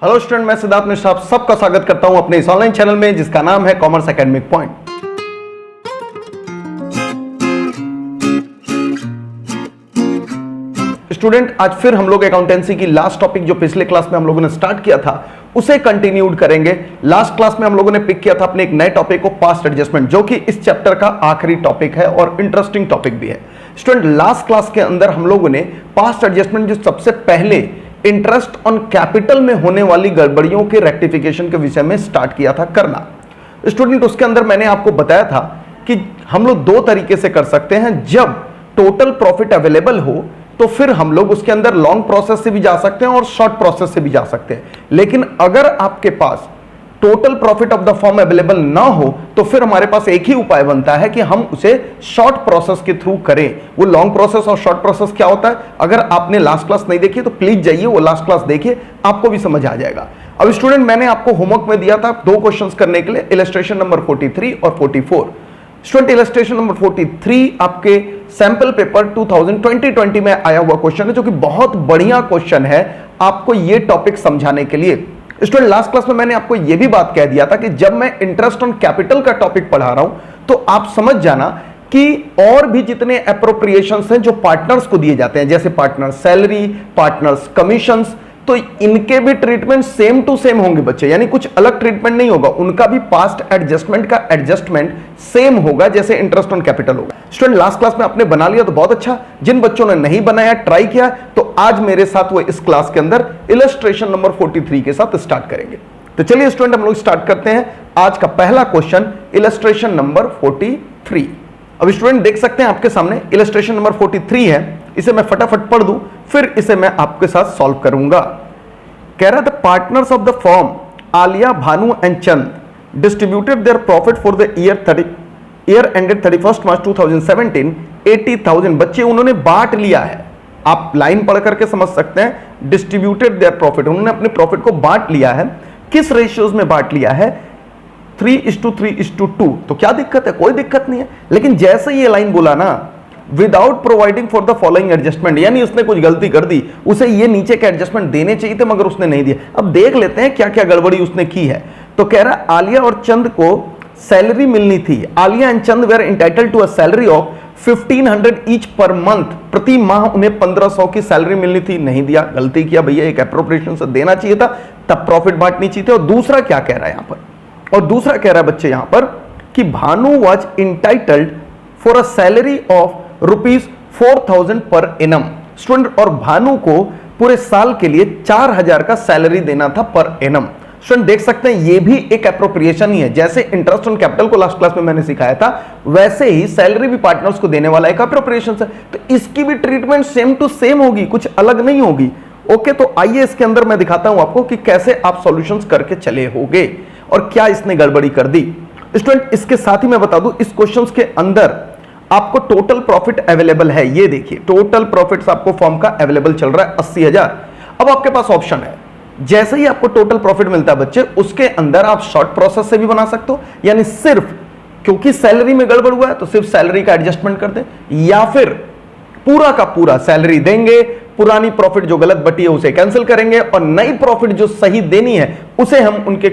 Hello student, मैं सिद्धार्थ मिश्रा आप सबका स्वागत करता हूं अपने इस ऑनलाइन चैनल में जिसका नाम है कॉमर्स एकेडमिक पॉइंट। स्टूडेंट, आज फिर हम लोग अकाउंटेंसी की लास्ट टॉपिक जो पिछले क्लास में हम लोगों ने स्टार्ट किया था उसे कंटिन्यूड करेंगे। लास्ट क्लास में हम लोगों ने पिक किया था अपने एक नए टॉपिक को, पास्ट एडजस्टमेंट, जो कि इस चैप्टर का आखिरी टॉपिक है और इंटरेस्टिंग टॉपिक भी है। स्टूडेंट, लास्ट क्लास के अंदर हम लोगों ने पास्ट एडजस्टमेंट जो सबसे पहले इंटरेस्ट ऑन कैपिटल में होने वाली गड़बड़ियों के रेक्टिफिकेशन के विषय में स्टार्ट किया था करना। स्टूडेंट, उसके अंदर मैंने आपको बताया था कि हम लोग दो तरीके से कर सकते हैं। जब टोटल प्रॉफिट अवेलेबल हो तो फिर हम लोग उसके अंदर लॉन्ग प्रोसेस से भी जा सकते हैं और शॉर्ट प्रोसेस से भी जा सकते हैं। लेकिन अगर आपके पास total profit of the firm available ना हो तो फिर हमारे पास एक ही उपाय बनता है कि हम उसे शॉर्ट प्रोसेस के थ्रू करें। वो लॉन्ग प्रोसेस और शॉर्ट प्रोसेस क्या होता है, अगर आपने लास्ट क्लास नहीं देखी तो प्लीज जाइए वो लास्ट क्लास देखिए, आपको भी समझ आ जाएगा। अब स्टूडेंट, मैंने आपको होमवर्क में दिया था दो क्वेश्चंस करने के लिए, इलस्ट्रेशन नंबर 43 और 44। स्टूडेंट, इलस्ट्रेशन नंबर 43 आपके सैंपल पेपर 2020 में आया हुआ क्वेश्चन है, जो कि बहुत बढ़िया क्वेश्चन है आपको ये टॉपिक समझाने के लिए। स्टूडेंट, लास्ट क्लास में मैंने आपको यह भी बात कह दिया था कि जब मैं इंटरेस्ट ऑन कैपिटल का टॉपिक पढ़ा रहा हूं तो आप समझ जाना कि और भी जितने एप्रोप्रिएशंस हैं जो पार्टनर्स को दिए जाते हैं, जैसे पार्टनर सैलरी, पार्टनर्स कमीशंस, तो इनके भी ट्रीटमेंट सेम टू सेम होंगे बच्चे, यानी कुछ अलग ट्रीटमेंट नहीं होगा। उनका भी पास्ट एडजस्टमेंट का एडजस्टमेंट सेम होगा जैसे इंटरेस्ट ऑन कैपिटल होगा। स्टूडेंट, लास्ट क्लास में आपने बना लिया तो बहुत अच्छा, जिन बच्चों ने नहीं बनाया, ट्राई किया, तो आज मेरे साथ वो इस क्लास के अंदर इलस्ट्रेशन नंबर 43 के साथ स्टार्ट करेंगे। तो चलिए स्टूडेंट, हम लोग स्टार्ट करते हैं आज का पहला क्वेश्चन, इलस्ट्रेशन नंबर 43। अब स्टूडेंट देख सकते हैं आपके सामने इलस्ट्रेशन नंबर 43 है, इसे मैं फटाफट पढ़ दूं फिर इसे मैं आपके साथ सॉल्व करूंगा। कह रहा the partners of the firm Alia, Bhanu and Chand distributed their profit for the year ended 31 मार्च 2017 80,000। बच्चे उन्होंने बांट लिया है, आप लाइन पढ़ करके समझ सकते हैं। डिस्ट्रीब्यूटेड देयर प्रॉफिट, उन्होंने अपने प्रॉफिट को बांट लिया है। किस रेशियोज में बांट लिया है? 3:3:2। तो क्या दिक्कत है? कोई दिक्कत नहीं है। लेकिन जैसे ये लाइन बोला ना, without providing for the following adjustment, यानी उसने कुछ गलती कर दी, उसे ये नीचे के एडजस्टमेंट देने चाहिए थे मगर उसने नहीं दिया। अब देख लेते हैं क्या क्या गड़बड़ी उसने की है। तो कह रहा है आलिया और चंद को सैलरी मिलनी थी। Alia and Chand were entitled to a salary of 1500 each per month. प्रति माह उन्हें 1500 की सैलरी मिलनी थी, नहीं दिया, गलती किया भैया, एक एप्रोप्रिएशन से देना चाहिए था, तब प्रॉफिट बांटनी चाहिए थी। और दूसरा क्या कह रहा है यहां पर, और दूसरा कह रहा है बच्चे यहां पर कि Bhanu was entitled for a salary of ₹4,000 per annum. Student, और भानु को पूरे साल के लिए 4,000 का सैलरी देना था पर एनम। स्टूडेंट देख सकते हैं ये भी एक एप्रोप्रिएशन ही है। जैसे इंटरेस्ट ऑन कैपिटल को लास्ट क्लास में मैंने सिखाया था, वैसे ही सैलरी भी पार्टनर्स को देने वाला एक एप्रोप्रिएशन है। तो इसकी भी ट्रीटमेंट सेम टू सेम होगी, कुछ अलग नहीं होगी। ओके, तो आइए इसके अंदर मैं दिखाता हूं आपको कि कैसे आप सॉल्यूशंस करके चले होगे और क्या इसने गड़बड़ी कर दी। स्टूडेंट, इसके साथ ही मैं बता दूं, इस क्वेश्चन के अंदर आपको टोटल प्रॉफिट अवेलेबल है। ये देखिए, टोटल प्रॉफिट आपको फर्म का अवेलेबल चल रहा है 80,000। अब आपके पास ऑप्शन है, जैसे ही आपको टोटल प्रॉफिट मिलता है बच्चे, उसके अंदर आप शॉर्ट प्रोसेस से भी बना सकते हो, यानी सिर्फ क्योंकि सैलरी में गड़बड़ हुआ है तो सिर्फ सैलरी का एडजस्टमेंट कर दे, या फिर पूरा का पूरा सैलरी देंगे, पुरानी प्रॉफिट जो गलत बटी है उसे कैंसिल करेंगे और नई प्रॉफिट जो सही देनी है उसे हम उनके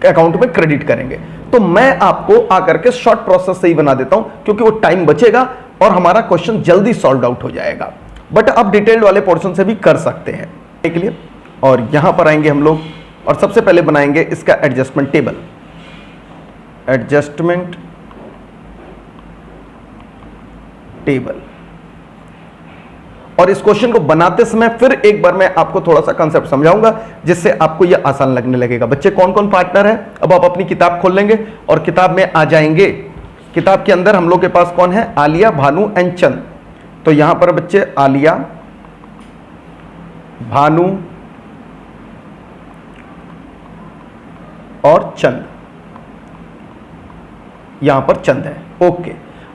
अकाउंट में क्रेडिट करेंगे। तो मैं आपको आकर के शॉर्ट प्रोसेस से ही बना देता हूं क्योंकि वो टाइम बचेगा और हमारा क्वेश्चन जल्दी सॉल्व आउट हो जाएगा। बट आप डिटेल्ड वाले पोर्शन से भी कर सकते हैं के लिए। और यहां पर आएंगे हम लोग और सबसे पहले बनाएंगे इसका एडजस्टमेंट टेबल। एडजस्टमेंट टेबल, और इस क्वेश्चन को बनाते समय फिर एक बार मैं आपको थोड़ा सा कंसेप्ट समझाऊंगा जिससे आपको यह आसान लगने लगेगा। बच्चे कौन कौन पार्टनर है, अब आप अपनी किताब खोल लेंगे और किताब में आ जाएंगे। किताब के अंदर हम लोग के पास कौन है? आलिया, भानु एंड चंद। तो यहां पर बच्चे आलिया, भानु और चंद, यहां पर चंद है। ओके,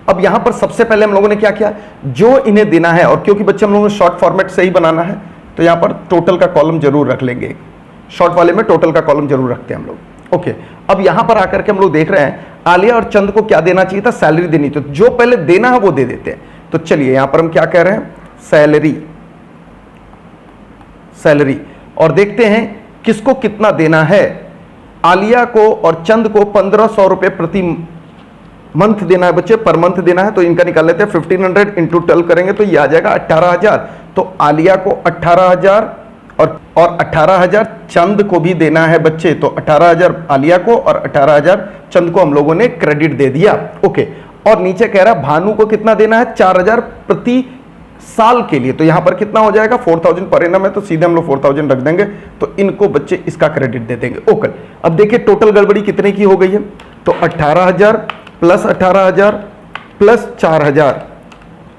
अब यहां पर सबसे पहले हम लोगों ने क्या किया, जो इन्हें देना है, और क्योंकि बच्चे हम लोगों ने शॉर्ट फॉर्मेट से ही बनाना है तो यहां पर टोटल का कॉलम जरूर रख लेंगे। शॉर्ट वाले में टोटल का कॉलम जरूर रखते हैं हम लोग। ओके, अब यहां पर आकर के हम लोग देख रहे हैं आलिया और चंद को क्या देना चाहिए था? सैलरी देनी थी, तो जो पहले देना है वो दे देते हैं। तो चलिए यहां पर हम क्या कह रहे हैं? सैलरी, और देखते हैं किसको कितना देना है, आलिया को और चंद को 1500 रुपए प्रति मंथ देना है बच्चे, पर मंथ देना है। तो इनका निकाल लेते हैं, 1500 इंटू 12 करेंगे तो ये आ जाएगा 18,000। तो आलिया को 18,000 और 18,000 चंद को भी देना है बच्चे। तो 18,000 आलिया को और 18,000 चंद को हम लोगों ने क्रेडिट दे दिया। ओके, और नीचे कह रहा है भानु को कितना देना है, 4,000 प्रति साल के लिए। तो यहां पर कितना हो जाएगा, 4,000 पर एनम है, तो सीधे हम लोग 4,000 रख देंगे। तो इनको बच्चे इसका क्रेडिट दे देंगे। ओके, अब देखिए टोटल गड़बड़ी कितने की हो गई है। तो 18,000 प्लस 18,000 प्लस 4,000,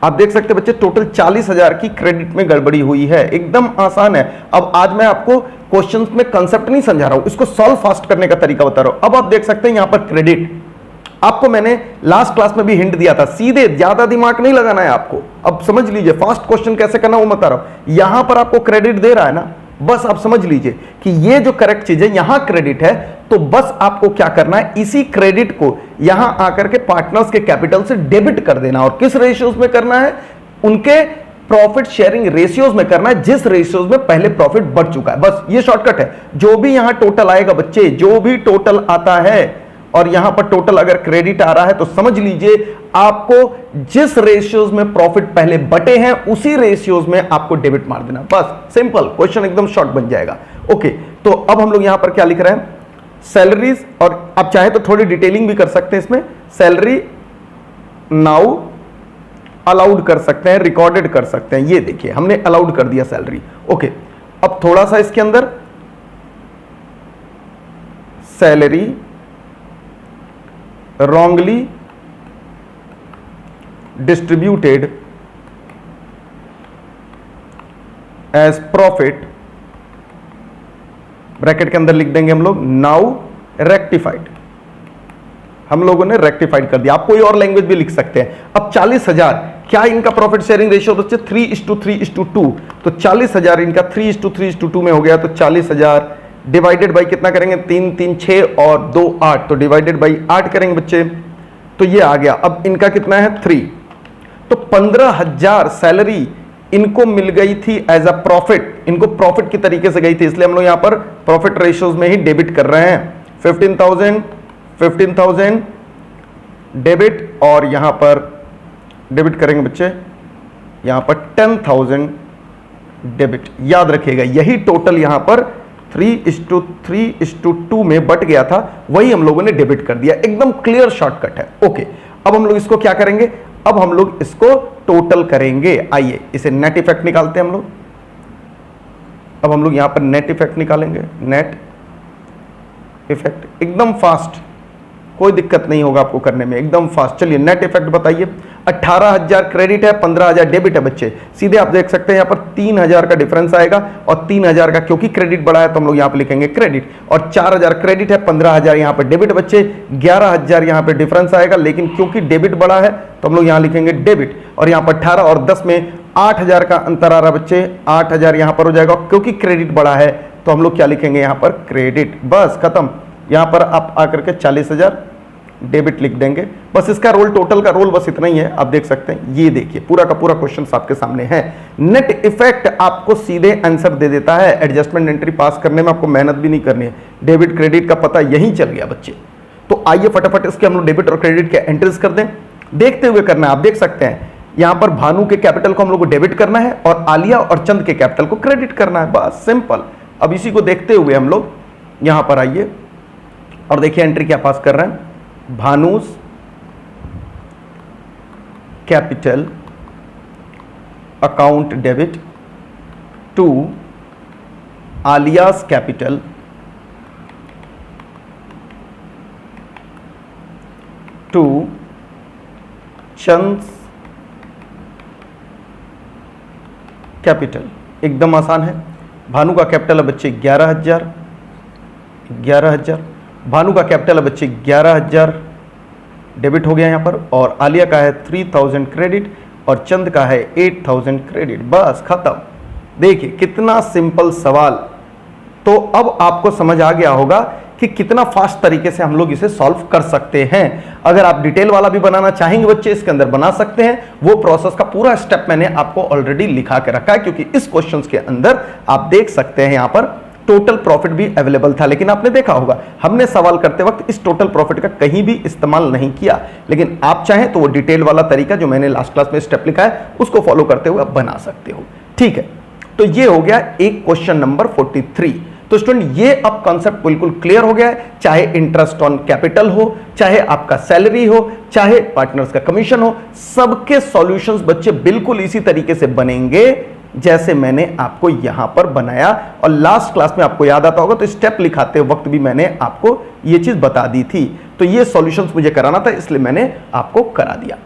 आप देख सकते हैं बच्चे टोटल 40,000 की क्रेडिट में गड़बड़ी हुई है। एकदम आसान है। अब आज मैं आपको क्वेश्चंस में कंसेप्ट नहीं समझा रहा हूं, इसको सॉल्व फास्ट करने का तरीका बता रहा हूं। अब आप देख सकते हैं यहां पर क्रेडिट, आपको मैंने लास्ट क्लास में भी हिंट दिया था, सीधे ज्यादा दिमाग नहीं लगाना है आपको। अब समझ लीजिए फास्ट क्वेश्चन कैसे करना वो बता रहा हूं। यहां पर आपको क्रेडिट दे रहा है ना, बस आप समझ लीजिए कि ये जो करेक्ट चीज है यहां क्रेडिट है, तो बस आपको क्या करना है, इसी क्रेडिट को यहां आकर के पार्टनर्स के कैपिटल से डेबिट कर देना। और किस रेशियोज में करना है, उनके प्रॉफिट शेयरिंग रेशियोज में करना है, जिस रेशियोज में पहले प्रॉफिट बढ़ चुका है। बस ये शॉर्टकट है। जो भी यहां टोटल आएगा बच्चे, जो भी टोटल आता है और यहां पर टोटल अगर क्रेडिट आ रहा है, तो समझ लीजिए आपको जिस रेशियोज में प्रॉफिट पहले बटे हैं उसी रेशियोज में आपको डेबिट मार देना। बस सिंपल, क्वेश्चन एकदम शॉर्ट बन जाएगा। ओके, तो अब हम लोग यहां पर क्या लिख रहे हैं, सैलरीज, और आप चाहे तो थोड़ी डिटेलिंग भी कर सकते हैं इसमें। सैलरी नाउ अलाउड कर सकते हैं, रिकॉर्डेड कर सकते हैं। ये देखिए हमने अलाउड कर दिया सैलरी। ओके, अब थोड़ा सा इसके अंदर salary wrongly distributed as profit, bracket के अंदर लिख देंगे हम लोग नाउ रेक्टिफाइड। हम लोगों ने रेक्टिफाइड कर दिया। आप कोई और लैंग्वेज भी लिख सकते हैं। अब 40,000, क्या इनका प्रॉफिट शेयरिंग रेशियो बच्चे 3:3:2, तो 40,000 इनका 3:3:2 में हो गया। तो 40,000 डिवाइडेड बाई कितना करेंगे, 3 3 6 और 2 8, तो डिवाइडेड बाई 8 करेंगे बच्चे, तो ये आ गया। अब इनका कितना है 3, तो 15,000 सैलरी इनको मिल गई थी एज अ प्रॉफिट, इनको प्रॉफिट की तरीके से गई थी, इसलिए हम लोग यहां पर प्रॉफिट रेशियोज में ही डेबिट कर रहे हैं। 15,000 डेबिट, और यहां पर डेबिट करेंगे बच्चे, यहां पर 10,000 डेबिट। याद रखिएगा यही टोटल यहां पर 3:3:2 में बट गया था, वही हम लोगों ने डेबिट कर दिया। एकदम क्लियर शॉर्टकट है। ओके, अब हम लोग इसको क्या करेंगे, अब हम लोग इसको टोटल करेंगे। आइए इसे नेट इफेक्ट निकालते हैं हम लोग। अब हम लोग यहां पर नेट इफेक्ट निकालेंगे, नेट इफेक्ट एकदम फास्ट, कोई दिक्कत नहीं होगा आपको करने में, एकदम फास्ट। चलिए नेट इफेक्ट बताइए। 18,000 क्रेडिट है, 15,000 डेबिट है बच्चे। सीधे आप देख सकते हैं यहाँ पर 3,000 का डिफरेंस आएगा, और 3,000 का क्योंकि क्रेडिट बढ़ा है तो हम लोग यहाँ पे लिखेंगे क्रेडिट, और 4,000 क्रेडिट है, 15,000 यहाँ पर डेबिट बच्चे, 11,000 यहाँ पे डिफरेंस आएगा, लेकिन क्योंकि डेबिट बढ़ा है तो हम लोग यहाँ लिखेंगे डेबिट, और यहाँ पर 18 और 10 में 8,000 का अंतर आ रहा बच्चे, 8,000 यहाँ पर हो जाएगा, क्योंकि क्रेडिट बढ़ा है तो हम लोग क्या लिखेंगे यहाँ पर क्रेडिट। बस खत्म। यहाँ पर आप आकर के 40,000 डेबिट लिख देंगे। बस इसका रोल, टोटल का रोल बस इतना ही है। आप देख सकते हैं, ये देखिए पूरा का पूरा क्वेश्चन आपके सामने है। नेट इफेक्ट आपको सीधे आंसर दे देता है। एडजस्टमेंट एंट्री पास करने में आपको मेहनत भी नहीं करनी है, डेबिट क्रेडिट का पता यहीं चल गया बच्चे। तो आइए फटाफट इसके हम लोग डेबिट और क्रेडिट के एंट्रीज कर दें, देखते हुए करना है। आप देख सकते हैं यहां पर भानु के कैपिटल को हम लोग को डेबिट करना है, और आलिया और चंद के कैपिटल को क्रेडिट करना है। बस सिंपल। अब इसी को देखते हुए हम लोग यहां पर आइए और देखिए एंट्री क्या पास कर रहे हैं। Bhanu's capital account debit to Alia's capital to Chand capital. एकदम आसान है। भानु का कैपिटल है बच्चे 11,000, भानु का कैपिटल है बच्चे 11,000 डेबिट हो गया यहाँ पर, और आलिया का है 3,000 क्रेडिट, और चंद का है 8,000 क्रेडिट। बस खत्म। देखिए कितना सिंपल सवाल। तो अब आपको समझ आ गया होगा कि कितना फास्ट तरीके से हम लोग इसे सॉल्व कर सकते हैं। अगर आप डिटेल वाला भी बनाना चाहेंगे बच्चे, इसके अंदर बना सकते हैं। वो प्रोसेस का पूरा स्टेप मैंने आपको ऑलरेडी लिखा के रखा है, क्योंकि इस क्वेश्चंस के अंदर आप देख सकते हैं यहाँ पर टोटल प्रॉफिट भी अवेलेबल था, लेकिन आपने देखा होगा हमने सवाल करते वक्त इस टोटल प्रॉफिट का कहीं भी इस्तेमाल नहीं किया। लेकिन आप चाहें तो वो डिटेल वाला तरीका जो मैंने लास्ट क्लास में स्टेप लिखा है उसको फॉलो करते हुए आप बना सकते हो। ठीक है, तो ये हो गया एक क्वेश्चन नंबर 43। तो स्टूडेंट ये अब कॉन्सेप्ट बिल्कुल क्लियर हो गया है, चाहे इंटरेस्ट ऑन कैपिटल हो, चाहे आपका सैलरी हो, चाहे पार्टनर्स का कमीशन हो, सबके सॉल्यूशंस बच्चे बिल्कुल इसी तरीके से बनेंगे जैसे मैंने आपको यहां पर बनाया। और लास्ट क्लास में आपको याद आता होगा तो स्टेप लिखाते वक्त भी मैंने आपको यह चीज बता दी थी। तो ये सॉल्यूशंस मुझे कराना था इसलिए मैंने आपको करा दिया।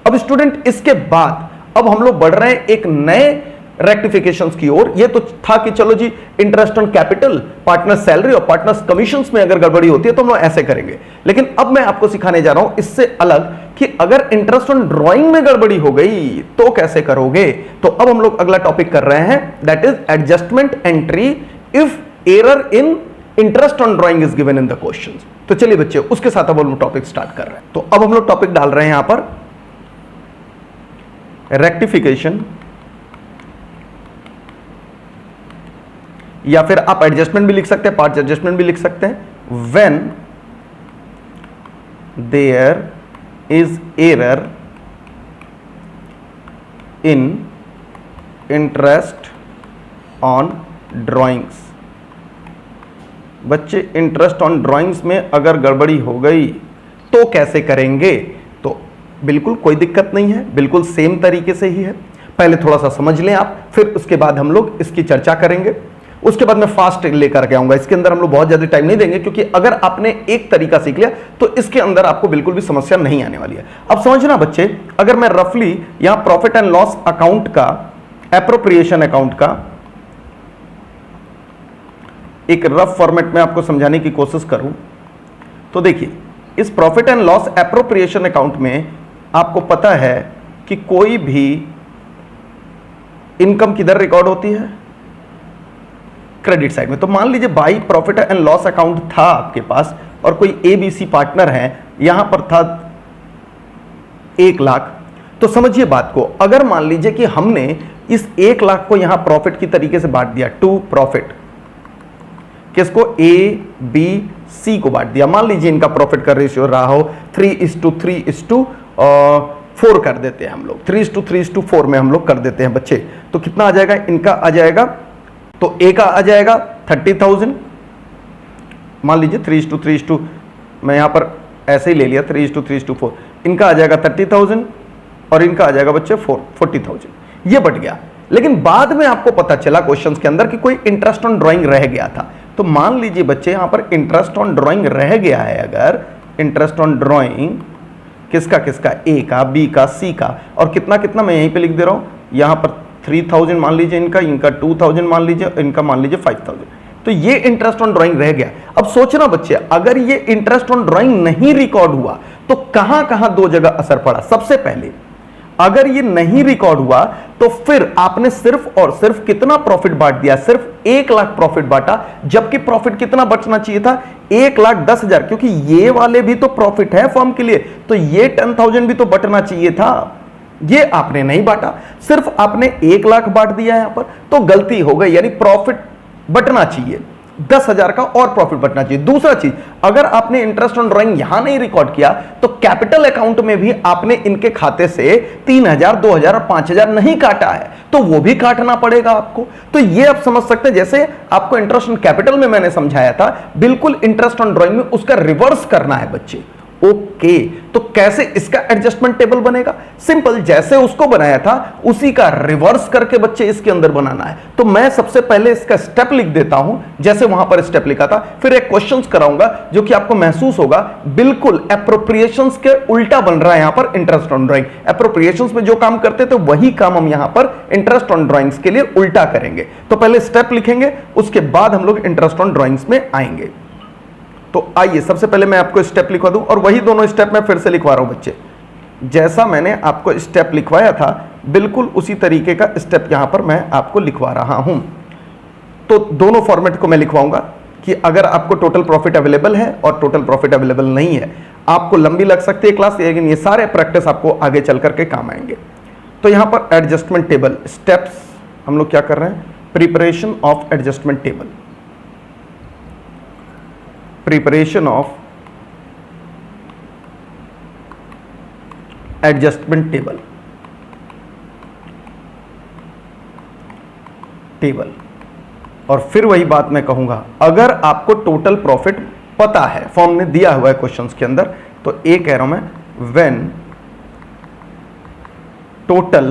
अब स्टूडेंट इसके बाद अब हम लोग बढ़ रहे हैं एक नए रेक्टिफिकेशंस की ओर। ये तो था कि चलो जी interest on capital, partner salary और पार्टनर्स कमीशंस में अगर गड़बड़ी होती है तो हम लोग ऐसे करेंगे। लेकिन अब मैं आपको सिखाने जा रहा हूं इससे अलग कि अगर इंटरेस्ट ऑन ड्राइंग में गड़बड़ी हो गई तो कैसे करोगे। तो अब हम लोग अगला टॉपिक कर रहे हैं, that is adjustment entry if error in interest on drawing is given in the question. तो चलिए बच्चे उसके साथ अब हम लोग टॉपिक स्टार्ट कर रहे हैं। तो अब हम लोग टॉपिक डाल रहे हैं यहां पर रेक्टिफिकेशन, या फिर आप एडजस्टमेंट भी लिख सकते हैं, पार्ट एडजस्टमेंट भी लिख सकते हैं। When there is error in interest on drawings. बच्चे इंटरेस्ट ऑन ड्राइंग्स में अगर गड़बड़ी हो गई तो कैसे करेंगे। तो बिल्कुल कोई दिक्कत नहीं है, बिल्कुल सेम तरीके से ही है। पहले थोड़ा सा समझ लें आप, फिर उसके बाद हम लोग इसकी चर्चा करेंगे। उसके बाद मैं फास्ट लेकर के आऊंगा। इसके अंदर हम लोग बहुत ज्यादा टाइम नहीं देंगे क्योंकि अगर आपने एक तरीका सीख लिया तो इसके अंदर आपको बिल्कुल भी समस्या नहीं आने वाली है। अब समझना बच्चे, अगर मैं रफली यहां प्रॉफिट एंड लॉस अकाउंट का, एप्रोप्रिएशन अकाउंट का एक रफ फॉर्मेट में आपको समझाने की कोशिश करूं तो देखिए, इस profit and loss appropriation account में आपको पता है कि कोई भी इनकम किधर रिकॉर्ड होती है, क्रेडिट साइड में। तो मान लीजिए by profit and loss account था आपके पास और कोई एबीसी पार्टनर है, यहां पर था 1 लाख। तो समझिए बात को, अगर मान लीजिए कि हमने इस 1 लाख को यहां प्रॉफिट की तरीके से बांट दिया, टू प्रॉफिट, किसको, ए बी सी को बांट दिया। मान लीजिए इनका प्रॉफिट का रेशियो रहा हो 3:3:4 कर देते हैं हम लोग, 3:3:4 में हम लोग कर देते हैं बच्चे। तो कितना आ जाएगा, इनका आ जाएगा, तो ए का आ जाएगा 30,000। मान लीजिए 3:3, मैं यहां पर ऐसे ही ले लिया 3:3:4। इनका आ जाएगा 30,000 और इनका आ जाएगा बच्चे 40,000। ये बट गया। लेकिन बाद में आपको पता चला क्वेश्चंस के अंदर कि कोई इंटरेस्ट ऑन ड्राइंग रह गया था। तो मान लीजिए बच्चे यहां पर इंटरेस्ट ऑन ड्राइंग रह गया है, अगर इंटरेस्ट ऑन ड्राइंग किसका किसका, ए का, बी का, सी का, और कितना कितना मैं यहीं पे लिख दे रहा हूं, यहां पर 3,000 मान लीजिए इनका, इनका 2,000 मान लीजिए, इनका मान लीजिए 5,000। तो ये इंटरेस्ट ऑन ड्राइंग रह गया। अब सोचना बच्चे, अगर ये इंटरेस्ट ऑन ड्राइंग नहीं रिकॉर्ड हुआ तो कहां कहां दो जगह असर पड़ा। सबसे पहले अगर ये नहीं रिकॉर्ड हुआ तो फिर आपने सिर्फ और सिर्फ कितना प्रॉफिट बांट दिया, सिर्फ 1 लाख प्रॉफिट बांटा, जबकि प्रॉफिट कितना बचना चाहिए था, 1,10,000, क्योंकि ये वाले भी तो प्रॉफिट है फर्म के लिए, तो ये 10,000 भी तो बचना चाहिए था। ये आपने नहीं बांटा, सिर्फ आपने 1 लाख बांट दिया यहां पर, तो गलती हो गई। यानी प्रॉफिट बटना चाहिए 10,000 का और प्रॉफिट बटना चाहिए। दूसरा चीज, अगर आपने इंटरेस्ट ऑन ड्राइंग यहां नहीं रिकॉर्ड किया तो कैपिटल अकाउंट में भी आपने इनके खाते से 3,000, 2,000 और 5,000 नहीं काटा है, तो वो भी काटना पड़ेगा आपको। तो ये आप समझ सकते हैं, जैसे आपको इंटरेस्ट ऑन कैपिटल में मैंने समझाया था, बिल्कुल इंटरेस्ट ऑन ड्राइंग में उसका रिवर्स करना है बच्चे। ओके, तो कैसे इसका एडजस्टमेंट टेबल बनेगा, सिंपल, जैसे उसको बनाया था उसी का रिवर्स करके बच्चे इसके अंदर बनाना है। तो मैं सबसे पहले इसका स्टेप लिख देता हूं, जैसे वहां पर स्टेप लिखा था, फिर एक क्वेश्चंस कराऊंगा जो कि आपको महसूस होगा बिल्कुल एप्रोप्रिएशंस के उल्टा बन रहा है यहां पर इंटरेस्ट ऑन ड्राइंग। एप्रोप्रिएशंस में जो काम करते थे वही काम हम यहां पर इंटरेस्ट ऑन ड्राइंग्स के लिए उल्टा करेंगे। तो पहले स्टेप लिखेंगे, उसके बाद हम लोग इंटरेस्ट ऑन ड्राइंग्स में आएंगे। तो आइए सबसे पहले मैं आपको स्टेप लिखवा दूं, और वही दोनों स्टेप मैं फिर से लिखवा रहा हूं बच्चे, जैसा मैंने आपको स्टेप लिखवाया था बिल्कुल उसी तरीके का स्टेप यहां पर मैं आपको लिखवा रहा हूं। तो दोनों फॉर्मेट को मैं लिखवाऊंगा कि अगर आपको टोटल प्रॉफिट अवेलेबल है और टोटल प्रॉफिट अवेलेबल नहीं है, आपको लंबी लग सकती है क्लास, लेकिन ये सारे प्रैक्टिस आपको आगे चल करके काम आएंगे। तो यहां पर एडजस्टमेंट टेबल स्टेप्स हम लोग क्या कर रहे हैं, preparation of adjustment table. Preparation of adjustment table. और फिर वही बात मैं कहूंगा, अगर आपको टोटल प्रॉफिट पता है, फॉर्म ने दिया हुआ है क्वेश्चंस के अंदर, तो एक कह रहा हूं मैं, when total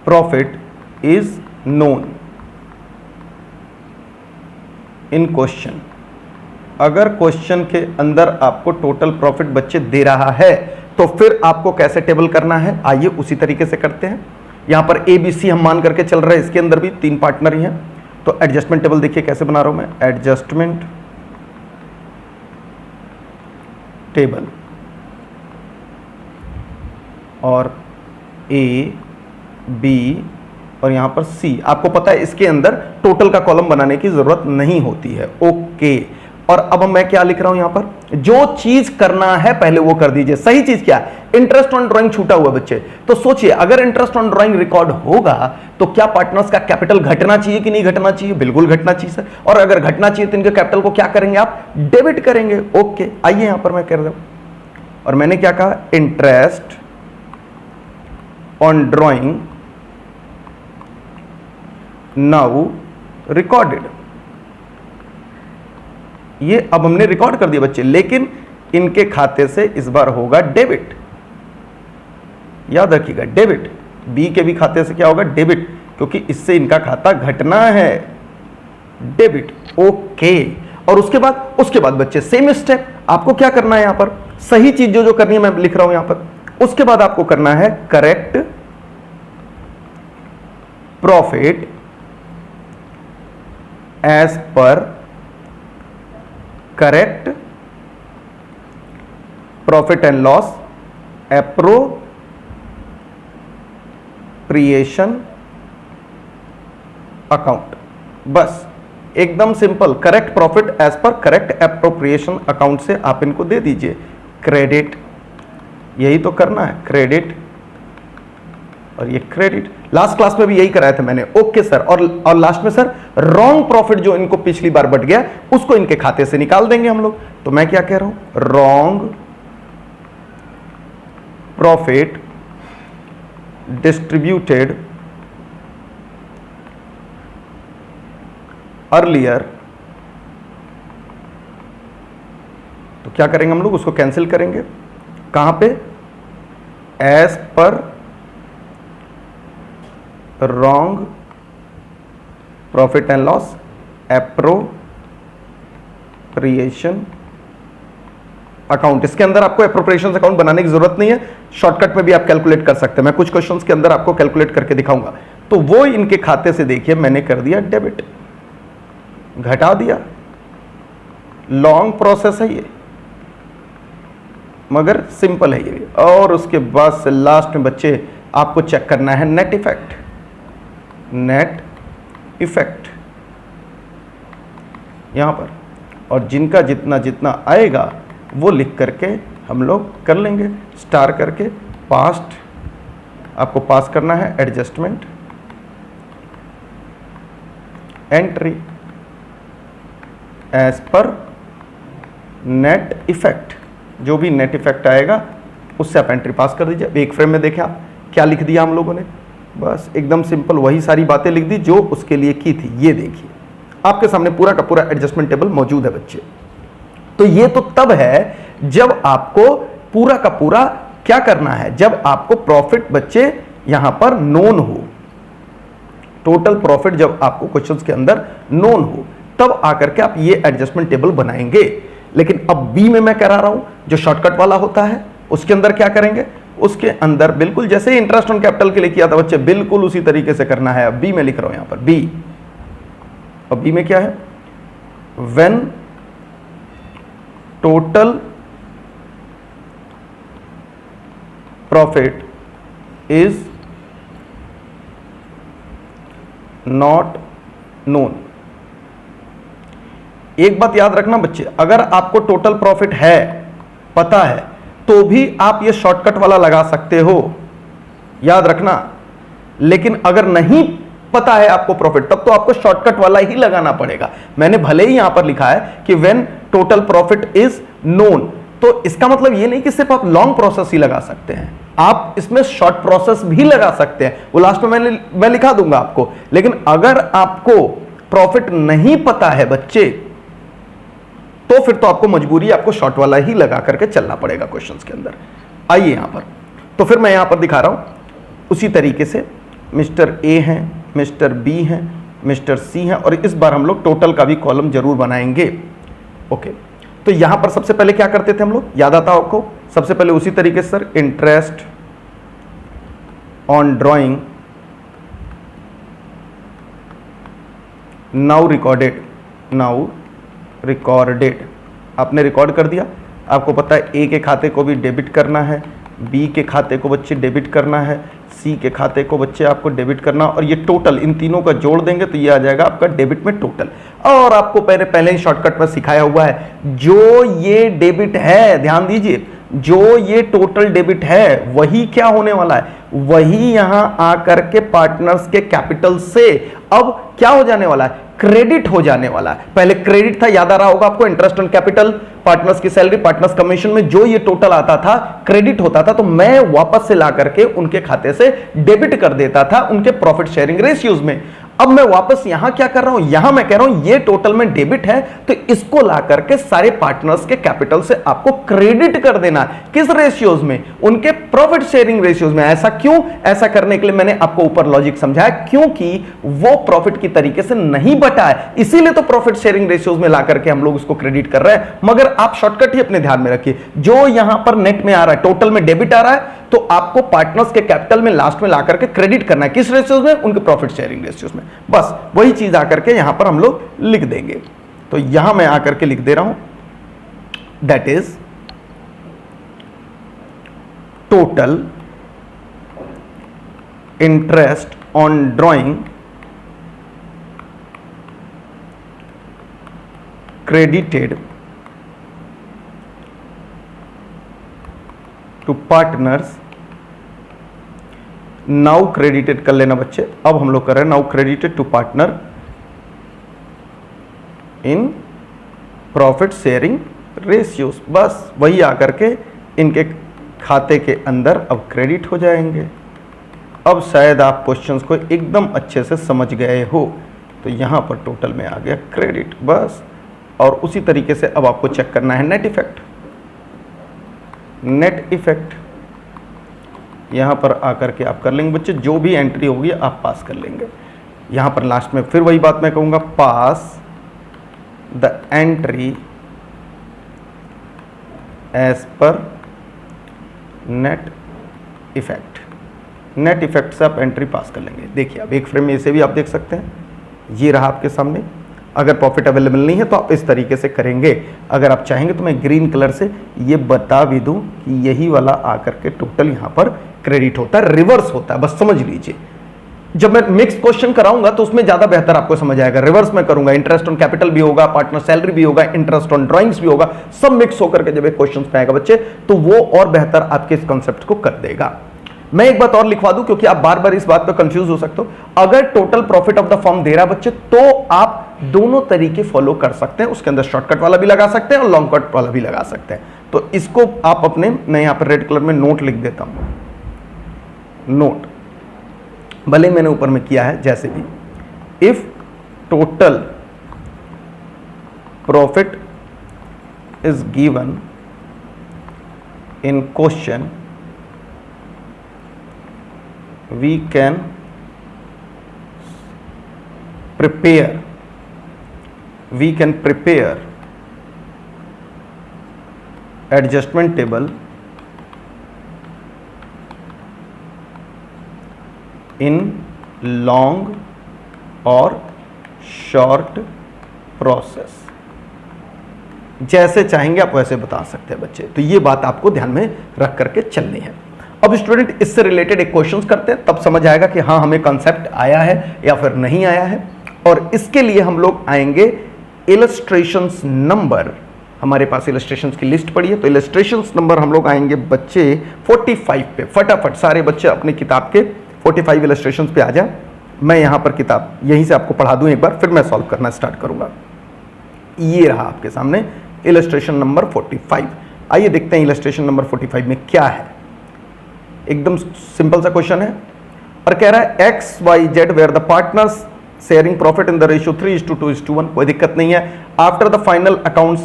profit is known in question. अगर क्वेश्चन के अंदर आपको टोटल प्रॉफिट बच्चे दे रहा है तो फिर आपको कैसे टेबल करना है, आइए उसी तरीके से करते हैं। यहां पर ABC हम मान करके चल रहे हैं, इसके अंदर भी 3 पार्टनर ही हैं, तो एडजस्टमेंट टेबल देखिए कैसे बना रहा हूं मैं, एडजस्टमेंट टेबल और A B और यहां पर C। आपको पता है इसके अंदर टोटल का कॉलम बनाने की जरूरत नहीं होती है। ओके, और अब मैं क्या लिख रहा हूं यहां पर, जो चीज करना है पहले वो कर दीजिए। सही चीज क्या है, इंटरेस्ट ऑन ड्राइंग छूटा हुआ बच्चे, तो सोचिए अगर इंटरेस्ट ऑन ड्राइंग रिकॉर्ड होगा तो क्या पार्टनर्स का कैपिटल घटना चाहिए कि नहीं घटना चाहिए, बिल्कुल घटना चाहिए। और अगर घटना चाहिए तो इनके कैपिटल को क्या करेंगे आप, डेबिट करेंगे। ओके, आइए यहां पर मैं कह रहा हूं, और मैंने क्या कहा, interest on drawing now recorded. ये अब हमने रिकॉर्ड कर दिया बच्चे, लेकिन इनके खाते से इस बार होगा डेबिट। याद रखिएगा डेबिट, बी के भी खाते से क्या होगा, डेबिट, क्योंकि इससे इनका खाता घटना है, डेबिट। ओके, और उसके बाद बच्चे सेम स्टेप, आपको क्या करना है यहां पर, सही चीज जो करनी है मैं लिख रहा हूं यहां पर। उसके बाद आपको करना है correct profit as per correct profit and loss appropriation account. बस एकदम simple, correct profit as per correct appropriation account से आप इनको दे दीजिए क्रेडिट। यही तो करना है, क्रेडिट और ये क्रेडिट। लास्ट क्लास में भी यही कराया था मैंने। ओके सर, और लास्ट में सर रॉन्ग प्रॉफिट जो इनको पिछली बार बट गया उसको इनके खाते से निकाल देंगे हम लोग। तो मैं क्या कह रहा हूं, रॉन्ग प्रॉफिट डिस्ट्रीब्यूटेड अर्लियर, तो क्या करेंगे हम लोग, उसको कैंसिल करेंगे। कहां पे, as per wrong profit and loss appropriation account. इसके अंदर आपको एप्रोप्रिएशन अकाउंट बनाने की जरूरत नहीं है, शॉर्टकट में भी आप कैलकुलेट कर सकते हैं। मैं कुछ क्वेश्चंस के अंदर आपको कैलकुलेट करके दिखाऊंगा। तो वो इनके खाते से देखिए मैंने कर दिया डेबिट, घटा दिया। लॉन्ग प्रोसेस है ये, मगर सिंपल है ये। और उसके बाद से लास्ट में बच्चे आपको चेक करना है नेट इफेक्ट, नेट इफेक्ट यहां पर, और जिनका जितना जितना आएगा वो लिख करके हम लोग कर लेंगे, स्टार करके। पास्ट आपको पास करना है, adjustment entry as per net effect, जो भी नेट इफेक्ट आएगा उससे आप एंट्री पास कर दीजिए। एक फ्रेम में देखें आप क्या लिख दिया हम लोगों ने, बस एकदम सिंपल वही सारी बातें लिख दी जो उसके लिए की थी। ये देखिए आपके सामने पूरा का पूरा एडजस्टमेंट टेबल मौजूद है बच्चे। तो ये तो तब है जब आपको पूरा का पूरा क्या करना है, जब आपको प्रॉफिट बच्चे यहां पर नोन हो, टोटल प्रॉफिट जब आपको क्वेश्चंस के अंदर नोन हो, तब आकर के आप ये एडजस्टमेंट टेबल बनाएंगे। लेकिन अब बी में मैं करा रहा हूं, जो शॉर्टकट वाला होता है उसके अंदर क्या करेंगे, उसके अंदर बिल्कुल जैसे इंटरेस्ट ऑन कैपिटल के लिए किया था बच्चे, बिल्कुल उसी तरीके से करना है। अब बी में लिख रहा हूं यहां पर बी, और बी में क्या है, when total profit is not known. एक बात याद रखना बच्चे, अगर आपको टोटल प्रॉफिट है पता है तो भी आप ये शॉर्टकट वाला लगा सकते हो, याद रखना। लेकिन अगर नहीं पता है आपको प्रॉफिट, तब तो आपको शॉर्टकट वाला ही लगाना पड़ेगा। मैंने भले ही यहां पर लिखा है कि when total profit is known, तो इसका मतलब ये नहीं कि सिर्फ आप लॉन्ग प्रोसेस ही लगा सकते हैं, आप इसमें शॉर्ट प्रोसेस भी लगा सकते हैं, वो लास्ट में मैं लिखा दूंगा आपको। लेकिन अगर आपको प्रॉफिट नहीं पता है बच्चे, तो फिर तो आपको मजबूरी आपको शॉर्ट वाला ही लगा करके चलना पड़ेगा क्वेश्चंस के अंदर। आइए यहां पर, तो फिर मैं यहां पर दिखा रहा हूं उसी तरीके से मिस्टर ए है, मिस्टर बी है, मिस्टर सी है, और इस बार हम लोग टोटल का भी कॉलम जरूर बनाएंगे। ओके, तो यहां पर सबसे पहले क्या करते थे हम लोग, याद आता आपको? सबसे पहले उसी तरीके से sir, interest on drawing now recorded, आपने रिकॉर्ड कर दिया। आपको पता है ए के खाते को भी डेबिट करना है, बी के खाते को बच्चे डेबिट करना है, सी के खाते को बच्चे आपको डेबिट करना, और ये टोटल इन तीनों का जोड़ देंगे तो ये आ जाएगा आपका डेबिट में टोटल। और आपको पहले ही शॉर्टकट में सिखाया हुआ है, जो ये डेबिट है, ध्यान दीजिए, जो ये टोटल डेबिट है वही क्या होने वाला है, वही यहां आकर के पार्टनर्स के कैपिटल से अब क्या हो जाने वाला है, क्रेडिट हो जाने वाला है। पहले क्रेडिट था, याद आ रहा होगा आपको, इंटरेस्ट ऑन कैपिटल, पार्टनर्स की सैलरी, पार्टनर्स कमीशन में जो ये टोटल आता था क्रेडिट होता था, तो मैं वापस से ला करके उनके खाते से डेबिट कर देता था उनके प्रॉफिट शेयरिंग रेशियोज में। अब मैं वापस यहां क्या कर रहा हूं, यहां मैं कह रहा हूं ये टोटल में डेबिट है, तो इसको ला करके सारे पार्टनर्स के कैपिटल से आपको क्रेडिट कर देना है। किस रेशियोज में, उनके प्रॉफिट शेयरिंग रेशियोज में। ऐसा क्यों, ऐसा करने के लिए मैंने आपको ऊपर लॉजिक समझाया, क्योंकि वो प्रॉफिट की तरीके से नहीं बटा है, इसीलिए तो प्रॉफिट शेयरिंग रेशियोज में ला करके हम लोग उसको क्रेडिट कर रहे हैं। मगर आप शॉर्टकट ही अपने ध्यान में रखिए, जो यहां पर नेट में आ रहा है, टोटल में डेबिट आ रहा है, तो आपको पार्टनर्स के कैपिटल में लास्ट में ला करके क्रेडिट करना है। किस रेशियोज में, उनके प्रॉफिट शेयरिंग रेशियोज में। बस वही चीज आकर के यहां पर हम लोग लिख देंगे। तो यहां मैं आकर के लिख दे रहा हूं, that is total interest on drawing credited to partners, now credited कर लेना बच्चे। अब हम लोग कर रहे हैं now credited to partner in profit sharing ratios. बस वही आकर के इनके खाते के अंदर अब क्रेडिट हो जाएंगे। अब शायद आप क्वेश्चंस को एकदम अच्छे से समझ गए हो। तो यहां पर टोटल में आ गया क्रेडिट, बस। और उसी तरीके से अब आपको चेक करना है नेट इफेक्ट। नेट इफेक्ट यहां पर आकर के आप कर लेंगे बच्चे, जो भी एंट्री होगी आप पास कर लेंगे। यहां पर लास्ट में फिर वही बात मैं कहूंगा, pass the entry as per net effect. Net effect से आप एंट्री पास कर लेंगे। देखिए अब एक फ्रेम में इसे भी आप देख सकते हैं, ये रहा आपके सामने। अगर प्रॉफिट अवेलेबल नहीं है तो आप इस तरीके से करेंगे। अगर आप चाहेंगे तो मैं ग्रीन कलर से ये बता भी दूं कि यही वाला आकर के टोटल यहां पर क्रेडिट होता है, रिवर्स होता है, बस समझ लीजिए। जब मैं मिक्स क्वेश्चन कराऊंगा तो उसमें ज्यादा बेहतर आपको समझ आएगा। रिवर्स में करूंगा, इंटरेस्ट ऑन कैपिटल भी होगा, पार्टनर सैलरी भी होगा, इंटरेस्ट ऑन ड्राइंग्स भी होगा, सब मिक्स होकर के जब एक क्वेश्चन पे आएगा बच्चे, तो वो और बेहतर आपके इस कॉन्सेप्ट को कर देगा। मैं एक बात और लिखवा दूं, क्योंकि आप बार बार इस बात पर कंफ्यूज हो सकते हो। अगर total profit of the firm दे रहा बच्चे, तो आप दोनों तरीके फॉलो कर सकते हैं। उसके अंदर शॉर्टकट वाला भी लगा सकते हैं और लॉन्ग कट वाला भी लगा सकते हैं। तो इसको आप अपने, मैं यहां पर रेड कलर में नोट लिख देता हूं, नोट। भले मैंने ऊपर में किया है जैसे भी, if total profit is given in question, we can prepare adjustment table in long or short process। जैसे चाहेंगे आप वैसे बता सकते हैं बच्चे। तो ये बात आपको ध्यान में रख करके चलनी है। अब स्टूडेंट इससे रिलेटेड एक क्वेश्चन करते हैं, तब समझ आएगा कि हाँ हमें कॉन्सेप्ट आया है या फिर नहीं आया है। और इसके लिए हम लोग आएंगे इलस्ट्रेशंस नंबर। हमारे पास इलस्ट्रेशंस की लिस्ट पड़ी है, तो इलस्ट्रेशंस नंबर हम लोग आएंगे बच्चे 45 पे। फटाफट सारे बच्चे अपनी किताब के 45 इलस्ट्रेशंस पे आ जाए। मैं यहाँ पर किताब यहीं से आपको पढ़ा दूँ एक बार, फिर मैं सॉल्व करना स्टार्ट करूँगा। ये रहा आपके सामने इलस्ट्रेशन नंबर 45। आइए देखते हैं इलस्ट्रेशन नंबर 45 में क्या है। एकदम सिंपल सा क्वेश्चन है और कह रहा है X Y Z where the partners sharing profit in the ratio 3:2:1। कोई दिक्कत नहीं है। After the final accounts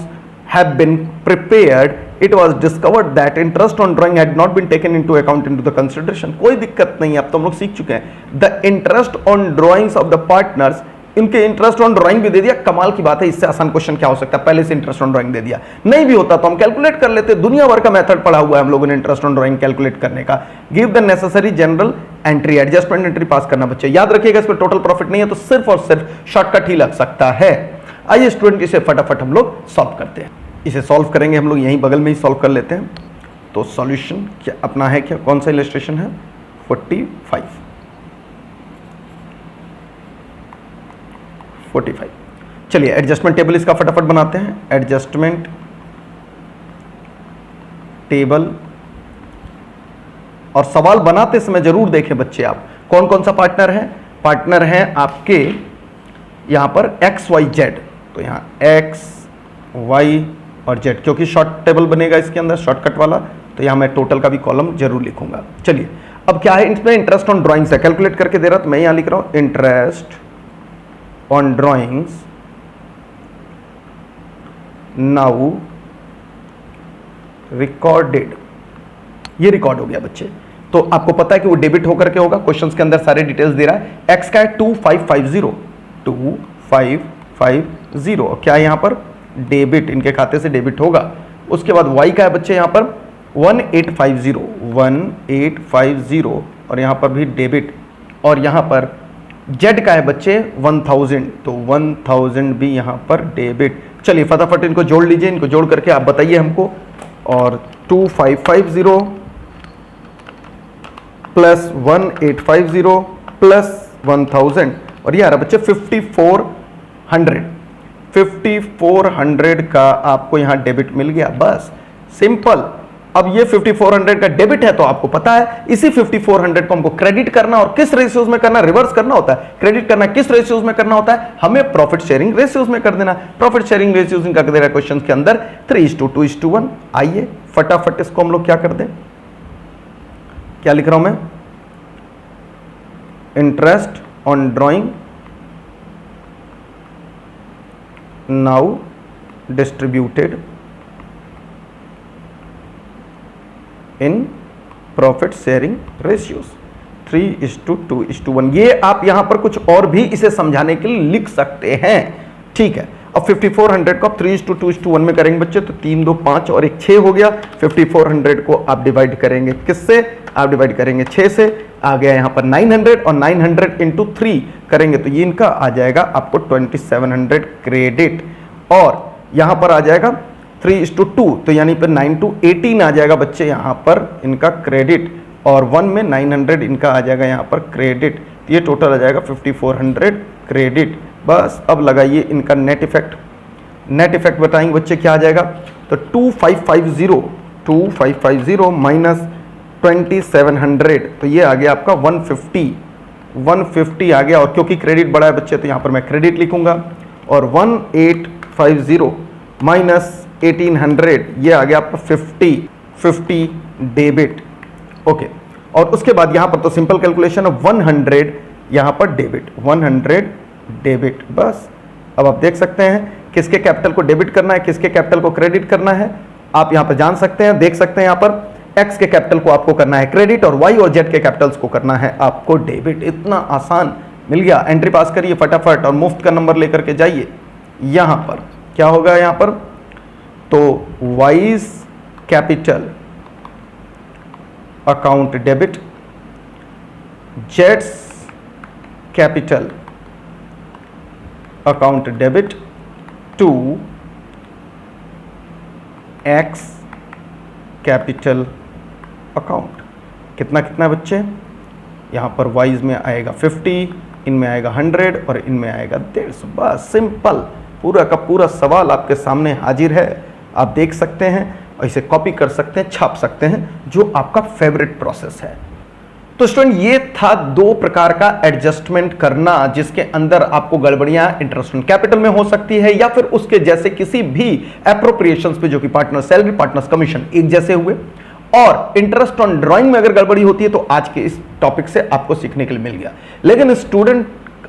have been prepared it was discovered that interest on drawing had not been taken into account into the consideration. कोई दिक्कत नहीं है, अब तो हम लोग सीख चुके हैं। The interest on drawings of the partners, इनके इंटरेस्ट ऑन ड्राइंग भी दे दिया। कमाल की बात है, इससे आसान क्वेश्चन क्या हो सकता है, पहले से इंटरेस्ट ऑन ड्राइंग दे दिया। नहीं भी होता तो हम कैलकुलेट कर लेते, दुनिया भर का मेथड पढ़ा हुआ है हम लोगों ने इंटरेस्ट ऑन ड्राइंग कैलकुलेट करने का। Give the necessary general entry, adjustment entry पास करना बच्चे। याद रखिएगा इस पर टोटल प्रॉफिट नहीं है तो सिर्फ और सिर्फ शॉर्टकट ही लग सकता है। आइए स्टूडेंट इसे फटाफट हम लोग सॉल्व करते हैं। इसे सॉल्व करेंगे हम लोग यहीं बगल में ही सॉल्व कर लेते हैं। तो सॉल्यूशन क्या अपना है, क्या कौन सा इलस्ट्रेशन है, 45। चलिए एडजस्टमेंट टेबल इसका फटाफट बनाते हैं। एडजस्टमेंट टेबल, और सवाल बनाते समय जरूर देखें बच्चे आप कौन कौन सा पार्टनर है। पार्टनर है आपके यहां पर एक्स वाई जेड, तो यहां एक्स वाई और जेड, क्योंकि शॉर्ट टेबल बनेगा इसके अंदर शॉर्टकट वाला, तो यहां मैं टोटल का भी कॉलम जरूर लिखूंगा। चलिए अब क्या है, इसमें इंटरेस्ट ऑन ड्राइंग्स है, कैलकुलेट करके दे रहा, तो मैं यहां लिख रहा हूं interest on drawings now recorded. ये रिकॉर्ड हो गया बच्चे। तो आपको पता है कि वो डेबिट होकर के होगा, क्वेश्चंस के अंदर सारे डिटेल्स दे रहा है। एक्स का है 2550 और क्या है यहां पर डेबिट, इनके खाते से डेबिट होगा। उसके बाद वाई का है बच्चे यहां पर 1850 और यहां पर भी डेबिट, और यहां पर जेड का है बच्चे 1000, तो 1000 भी यहां पर डेबिट। चलिए फटाफट इनको जोड़ लीजिए, इनको जोड़ करके आप बताइए हमको। और 2550 प्लस 1850 प्लस 1000 और ये आ रहा बच्चे 5400 का आपको यहां डेबिट मिल गया। बस सिंपल। अब ये 5400 का डेबिट है तो आपको पता है इसी 5400 को हमको क्रेडिट करना, और किस रेशियोज में करना, रिवर्स करना होता है। क्रेडिट करना किस रेशियोज में करना होता है, हमें प्रॉफिट शेयरिंग रेशियोज में कर देना। प्रॉफिट शेयरिंग रेशियोज इनका कर दे रहा है क्वेश्चन के अंदर 3:2:1। आइए फटाफट इसको हम लोग क्या कर दें, क्या लिख रहा हूं मैं, interest on drawing now distributed in profit sharing ratios 3:2:1। ये आप यहां पर कुछ और भी इसे समझाने के लिए लिख सकते हैं, ठीक है। अब 5400 को आप 3:2:1 में करेंगे बच्चे, तो 3 2 5 और 1 6 हो गया। 5400 को आप डिवाइड करेंगे किससे, आप डिवाइड करेंगे 6 से, आ गया यहां पर 900 और 900 इंटू 3 करेंगे तो ये इनका आ जाएगा आपको 2700 क्रेडिट, और यहां पर आ जाएगा 3:2, तो यानी पर 9:18 आ जाएगा बच्चे यहां पर इनका क्रेडिट, और 1 में 900 इनका आ जाएगा यहां पर क्रेडिट। ये टोटल आ जाएगा 5400 क्रेडिट। बस अब लगाइए इनका नेट इफेक्ट। नेट इफेक्ट बताएंगे बच्चे क्या आ जाएगा, तो 2550 माइनस 2700, तो ये आ गया आपका 150 आ गया। और क्योंकि क्रेडिट बड़ा है बच्चे तो यहां पर मैं क्रेडिट लिखूंगा, और 1850 माइनस 1800 ये आ गया आपका 50 डेबिट। ओके, और उसके बाद यहां पर तो सिंपल कैलकुलेशन है, 100 यहां पर डेबिट, 100 डेबिट। बस अब आप देख सकते हैं किसके कैपिटल को डेबिट करना है, किसके कैपिटल को क्रेडिट करना है, आप यहां पर जान सकते हैं, देख सकते हैं। यहां पर एक्स के कैपिटल को आपको करना है क्रेडिट, और वाई और जेड के कैपिटल्स को करना है आपको डेबिट। इतना आसान मिल गया। एंट्री पास करिए फटाफट और मुफ्त का नंबर लेकर के जाइए। यहां पर क्या होगा, यहां पर तो वाइज कैपिटल अकाउंट डेबिट, जेड्स capital account debit to X capital account. कितना कितना बच्चे, यहां पर वाइज में आएगा 50, इनमें आएगा 100 और इनमें आएगा 150। बस सिंपल, पूरा का पूरा सवाल आपके सामने हाजिर है। आप देख सकते हैं और इसे कॉपी कर सकते हैं, छाप सकते हैं, जो आपका फेवरेट प्रोसेस है। तो स्टूडेंट ये था दो प्रकार का एडजस्टमेंट करना जिसके अंदर आपको गड़बड़ियां इंटरेस्ट ऑन कैपिटल में हो सकती है या फिर उसके जैसे किसी भी एप्रोप्रिएशंस पे जो कि पार्टनर सैलरी पार्टनर्स कमीशन एक जैसे हुए, और इंटरेस्ट ऑन ड्राइंग में अगर गड़बड़ी होती है तो आज के इस टॉपिक से आपको सीखने के लिए मिल गया। लेकिन स्टूडेंट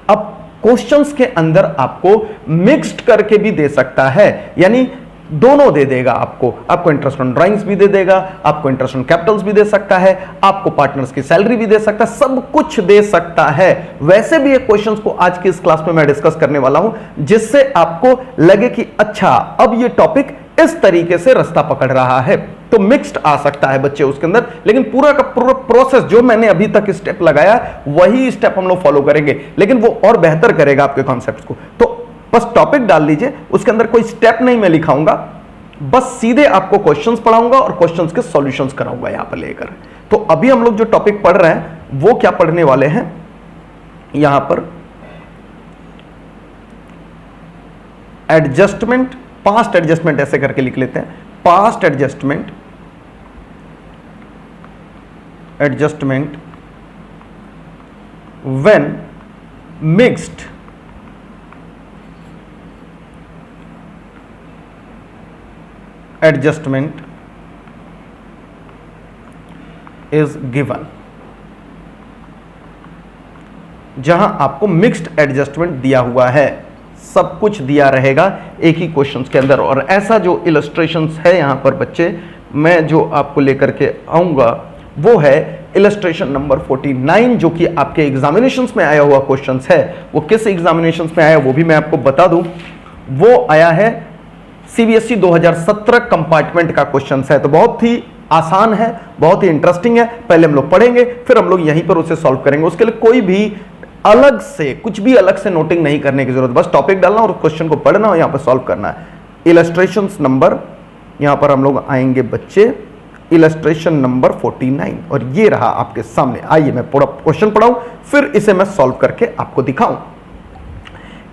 अब क्वेश्चंस के अंदर आपको मिक्स्ड करके भी दे सकता है, यानी दोनों दे देगा आपको इंटरेस्ट ऑन ड्राइंग्स भी दे देगा, आपको इंटरेस्ट ऑन कैपिटल्स भी दे सकता है, आपको पार्टनर्स की सैलरी भी दे सकता है, सब कुछ दे सकता है। वैसे भी ये क्वेश्चंस को आज की इस क्लास में मैं डिस्कस करने वाला हूं जिससे आपको लगे कि अच्छा अब ये टॉपिक इस तरीके से रास्ता पकड़ रहा है। तो मिक्स्ड आ सकता है बच्चे उसके अंदर, लेकिन पूरा का पूरा प्रोसेस जो मैंने अभी तक स्टेप लगाया वही स्टेप हम लोग फॉलो करेंगे, लेकिन वो और बेहतर करेगा आपके कॉन्सेप्ट्स को। तो बस टॉपिक डाल लीजिए, उसके अंदर कोई स्टेप नहीं मैं लिखाऊंगा, बस सीधे आपको क्वेश्चंस पढ़ाऊंगा और क्वेश्चंस के सॉल्यूशंस कराऊंगा यहां पर लेकर। तो अभी हम लोग जो टॉपिक पढ़ रहे हैं वो क्या पढ़ने वाले हैं, यहां पर एडजस्टमेंट, पास्ट एडजस्टमेंट ऐसे करके लिख लेते हैं, past adjustment when mixed adjustment is given, जहां आपको मिक्स्ड एडजस्टमेंट दिया हुआ है, सब कुछ दिया रहेगा एक ही क्वेश्चंस के अंदर। और ऐसा जो इलस्ट्रेशंस है यहां पर बच्चे मैं जो आपको लेकर के आऊंगा वो है इलस्ट्रेशन नंबर 49, जो कि आपके एग्जामिनेशंस में आया हुआ क्वेश्चंस है। वो किस एग्जामिनेशंस में आया वो भी मैं आपको बता दूं, वो आया है सीबीएसई 2017 कंपार्टमेंट का क्वेश्चन है। तो बहुत ही आसान है, बहुत ही इंटरेस्टिंग है, पहले हम लोग पढ़ेंगे फिर हम लोग यहीं पर उसे सॉल्व करेंगे। उसके लिए कोई भी अलग से कुछ भी अलग से नोटिंग नहीं करने की जरूरत, बस टॉपिक डालना और क्वेश्चन को पढ़ना और यहां पर सॉल्व करना है। इलस्ट्रेशंस नंबर यहां पर हम लोग आएंगे बच्चे, इलस्ट्रेशन नंबर 49, और ये रहा आपके सामने। आइए मैं पूरा क्वेश्चन पढ़ाऊं फिर इसे मैं सॉल्व करके आपको दिखाऊं।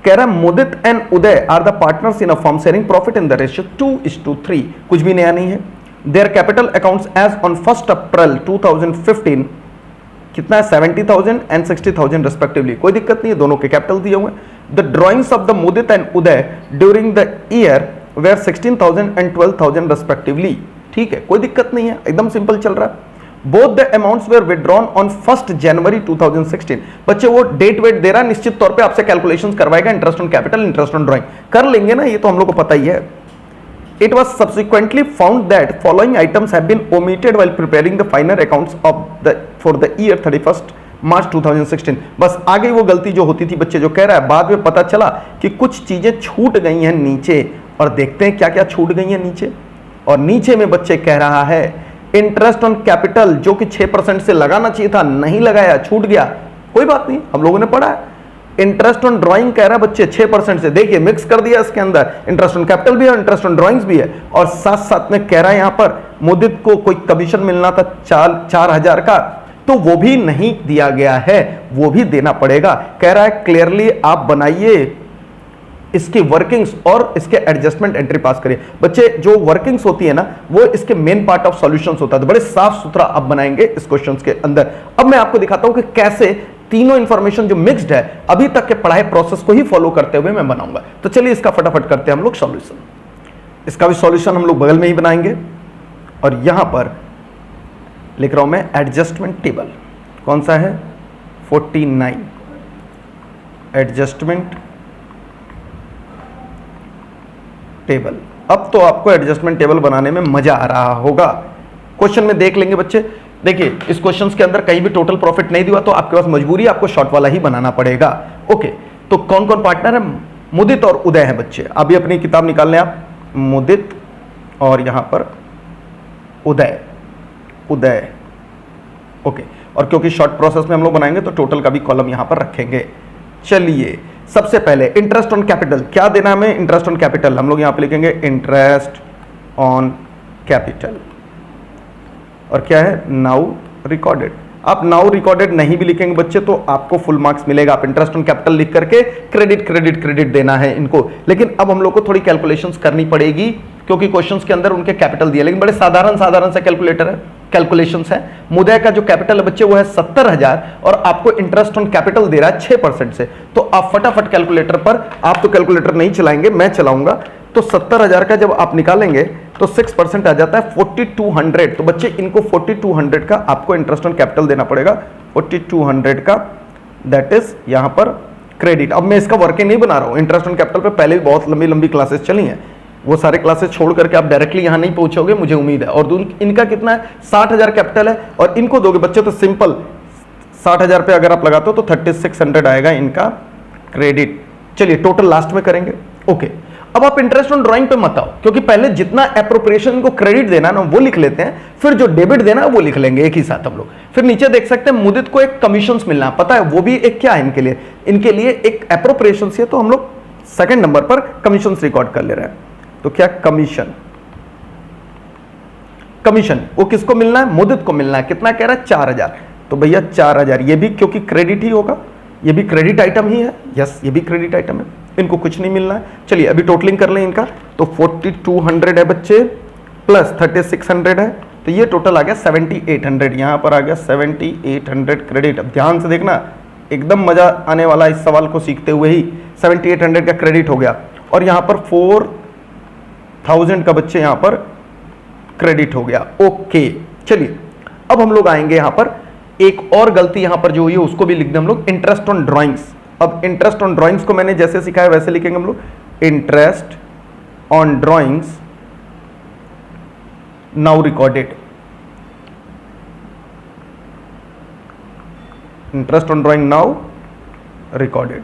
कह रहा है Mudit and Uday are the partners in a firm sharing profit in the ratio 2:3। कुछ भी नया नहीं है। Their capital accounts as on 1 April 2015 कितना है 70,000 एंड 60,000 रेस्पेक्टिवली। कोई दिक्कत नहीं है, दोनों के कैपिटल दिए हुए हैं। The drawings of the Mudit and Uday during the year were 16,000 and 12,000 respectively. ठीक है, कोई दिक्कत नहीं है, एकदम सिंपल चल रहा है। Both the amounts were withdrawn on 1 January 2016। बच्चे वो डेट वेट दे रहा है, निश्चित तौर पे आपसे कैलकुलेशंस करवाएगा, interest on capital, interest on drawing कर लेंगे ना, ये तो हम लोग को पता ही है। It was subsequently found that following items have been omitted while preparing the final accounts of for the year 31st March 2016। बस आगे वो गलती जो होती थी बच्चे जो कह रहा है, बाद में पता चला कि कुछ चीजें छूट गई हैं नीचे, और देखते हैं क्या क्या छूट गई हैं नीचे। और नीचे में बच्चे कह रहा है इंटरेस्ट ऑन कैपिटल जो कि 6% से लगाना चाहिए था, नहीं लगाया, छूट गया, कोई बात नहीं, हम लोगों ने पढ़ा है। इंटरेस्ट ऑन ड्राइंग कह रहा है बच्चे 6% से, देखिए मिक्स कर दिया इसके अंदर, इंटरेस्ट ऑन कैपिटल भी है, इंटरेस्ट ऑन ड्राइंग्स भी है, और साथ साथ में कह रहा है यहां पर मुदित को कोई कमीशन मिलना था 4,000 का, तो वो भी नहीं दिया गया है, वो भी देना पड़ेगा। कह रहा है क्लियरली आप बनाइए इसकी वर्किंग्स और इसके एडजस्टमेंट एंट्री पास करिए। बच्चे जो वर्किंग्स होती है ना वो इसके मेन पार्ट ऑफ सॉल्यूशंस होता है, तो बड़े साफ सुथरा आप बनाएंगे इस क्वेश्चंस के अंदर। अब मैं आपको दिखाता हूं कि कैसे तीनों इंफॉर्मेशन जो मिक्स्ड है अभी तक के पढ़ाई प्रोसेस को ही फॉलो करते हुए मैं बनाऊंगा। तो चलिए इसका फटाफट करते हैं हम लोग सॉल्यूशन। इसका भी सॉल्यूशन हम लोग बगल में ही बनाएंगे, और यहां पर लिख रहा हूं मैं एडजस्टमेंट टेबल। कौन सा है? 49 एडजस्टमेंट टेबल। अब तो आपको एडजस्टमेंट टेबल बनाने में मजा आ रहा होगा। क्वेश्चन में देख लेंगे बच्चे, देखिए इस क्वेश्चन के अंदर कहीं भी टोटल प्रॉफिट नहीं दिया तो आपके पास मजबूरी आपको शॉर्ट वाला ही बनाना पड़ेगा। ओके, तो कौन कौन पार्टनर है? मुदित और उदय है बच्चे। अभी अपनी किताब निकाल लें आप, मुदित और यहां पर उदय, उदय। ओके, और क्योंकि शॉर्ट प्रोसेस में हम लोग बनाएंगे तो टोटल का भी कॉलम यहां पर रखेंगे। चलिए सबसे पहले इंटरेस्ट ऑन कैपिटल क्या देना है हमें? इंटरेस्ट ऑन कैपिटल हम लोग यहां पे लिखेंगे इंटरेस्ट ऑन कैपिटल, और क्या है? Now recorded. आप नाउ रिकॉर्डेड नहीं भी लिखेंगे बच्चे तो आपको फुल मार्क्स मिलेगा। आप इंटरेस्ट ऑन कैपिटल लिख करके क्रेडिट क्रेडिट क्रेडिट देना है इनको। लेकिन अब हम लोग को थोड़ी कैलकुलेशंस करनी पड़ेगी क्योंकि क्वेश्चंस के अंदर उनके कैपिटल दिए, लेकिन बड़े साधारण साधारण सा कैलकुलेटर है। कैलकुलेशंस है। मुदय का जो कैपिटल है बच्चे वो है 70,000 और आपको इंटरेस्ट ऑन कैपिटल दे रहा है 6% से। तो आप फटाफट कैलकुलेटर पर, आप तो कैलकुलेटर नहीं चलाएंगे, मैं चलाऊंगा, तो 70,000 का जब आप निकालेंगे तो 6% आ जाता है 4200। तो बच्चे इनको 4200 का आपको इंटरेस्ट ऑन कैपिटल देना पड़ेगा, 4200 का, दैट इज यहां पर क्रेडिट। अब मैं इसका वर्किंग नहीं बना रहा हूं, इंटरेस्ट ऑन कैपिटल पे पहले भी बहुत लंबी लंबी क्लासेस चली हैं, वो सारे क्लासेस छोड़ करके आप डायरेक्टली यहां नहीं पहुंचोगे, मुझे उम्मीद है। और इनका कितना है, 60,000 कैपिटल है और इनको दोगे बच्चे तो सिंपल 60,000 पे अगर आप लगाते हो तो 3600 आएगा इनका क्रेडिट। चलिए टोटल लास्ट में करेंगे। ओके, अब आप इंटरेस्ट ऑन ड्राइंग पे मत आओ, क्योंकि पहले जितना एप्रोप्रिएशन को क्रेडिट देना ना वो लिख लेते हैं, फिर जो डेबिट देना है वो लिख लेंगे एक ही साथ हम लोग। फिर नीचे देख सकते हैं मुदित को एक कमीशंस मिलना है, पता है वो भी एक क्या है इनके लिए एक एप्रोप्रिएशन है, तो हम लोग सेकंड नंबर पर कमीशंस रिकॉर्ड कर ले रहे हैं। तो क्या कमीशन, कमीशन वो किसको मिलना है, मुदित को मिलना है। कितना कह रहा है, 4000। तो भैया 4000 ये भी क्योंकि क्रेडिट ही होगा, ये भी क्रेडिट आइटम ही है, यस ये भी क्रेडिट आइटम है, इनको कुछ नहीं मिलना है। चलिए अभी टोटलिंग कर लें इनका, तो 4200 है बच्चे प्लस 3600 है, तो ये टोटल आ गया 7800। यहां पर आ गया 7800 क्रेडिट। अब ध्यान से देखना, एकदम मजा आने वाला इस सवाल को सीखते हुए ही। 7800 का क्रेडिट हो गया और यहां पर 4000 का बच्चे यहां पर क्रेडिट हो गया। ओके, चलिए अब हम लोग आएंगे यहां पर, एक और गलती यहां पर जो हुई है उसको भी लिख दें हम लोग, इंटरेस्ट ऑन ड्राइंग्स। अब इंटरेस्ट ऑन ड्राइंग्स को मैंने जैसे सिखाया वैसे लिखेंगे हम लोग, interest on drawings now recorded. Interest on drawing now recorded.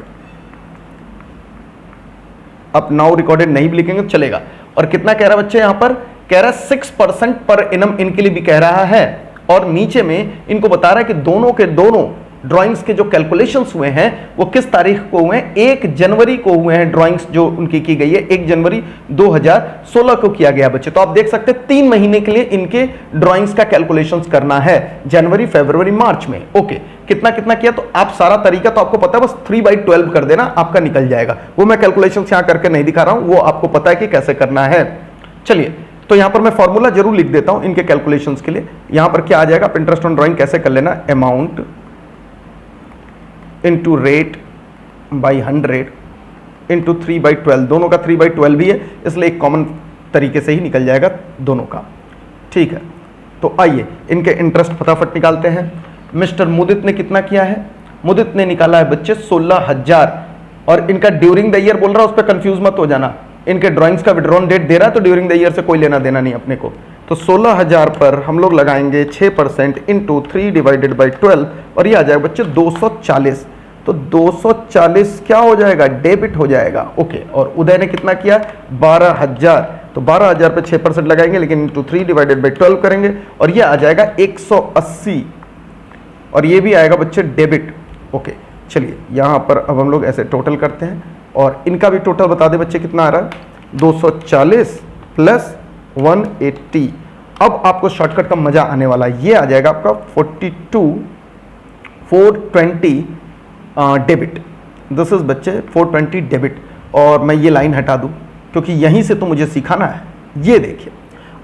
अब नाउ रिकॉर्डेड नहीं भी लिखेंगे तो चलेगा। और कितना कह रहा है बच्चे, यहां पर कह रहा है 6% पर इनम इनके लिए भी कह रहा है, और नीचे में इनको बता रहा है कि दोनों के दोनों ड्राइंग्स के जो कैलकुलेशंस हुए हैं वो किस तारीख को हुए हैं, 1 जनवरी को हुए हैं। ड्राइंग्स जो उनकी की गई है 1 जनवरी 2016 को किया गया बच्चे। तो आप देख सकते हैं 3 महीने के लिए इनके ड्राइंग्स का कैलकुलेशंस करना है, जनवरी फरवरी मार्च में। ओके, कितना कितना किया, तो आप सारा तरीका तो आपको पता है, बस 3/12 कर देना आपका निकल जाएगा। वो मैं कैलकुलेशंस यहां करके नहीं दिखा रहा हूं, वो आपको पता है कि कैसे करना है। चलिए तो यहां पर मैं फॉर्मूला जरूर लिख देता हूं इनके कैलकुलेशंस के लिए। यहां पर क्या आ जाएगा, आप इंटरेस्ट ऑन ड्राइंग कैसे कर लेना, amount into rate by 100 into 3/12, दोनों का 3/12 भी है, इसलिए एक कॉमन तरीके से ही निकल जाएगा दोनों का। ठीक है, तो आइए इनके इंटरेस्ट फटाफट निकालते हैं। मिस्टर मुदित ने कितना किया है, मुदित ने निकाला है बच्चे 16,000, और इनका ड्यूरिंग द ईयर बोल रहा है, उस पर कंफ्यूज मत हो जाना। इनके ड्राइंग्स का विड्रॉन डेट दे रहा है तो ड्यूरिंग द ईयर से कोई लेना देना नहीं अपने को। तो 16,000 पर हम लोग लगाएंगे 6% इंटू 3/12 और ये आ जाएगा बच्चे 240। तो 240 क्या हो जाएगा, डेबिट हो जाएगा। ओके, और उदय ने कितना किया, 12,000। तो 12,000 पे 6% लगाएंगे, लेकिन इंटू 3/12 करेंगे और ये आ जाएगा 180, और ये भी आएगा बच्चे डेबिट। ओके, चलिए यहां पर अब हम लोग ऐसे टोटल करते हैं और इनका भी टोटल बता दे बच्चे कितना आ रहा है, 240 प्लस 180। अब आपको शॉर्टकट का मजा आने वाला है, ये आ जाएगा आपका 420 डेबिट। दिस इज बच्चे 420 डेबिट, और मैं ये लाइन हटा दूं क्योंकि यहीं से तो मुझे सिखाना है। ये देखिए,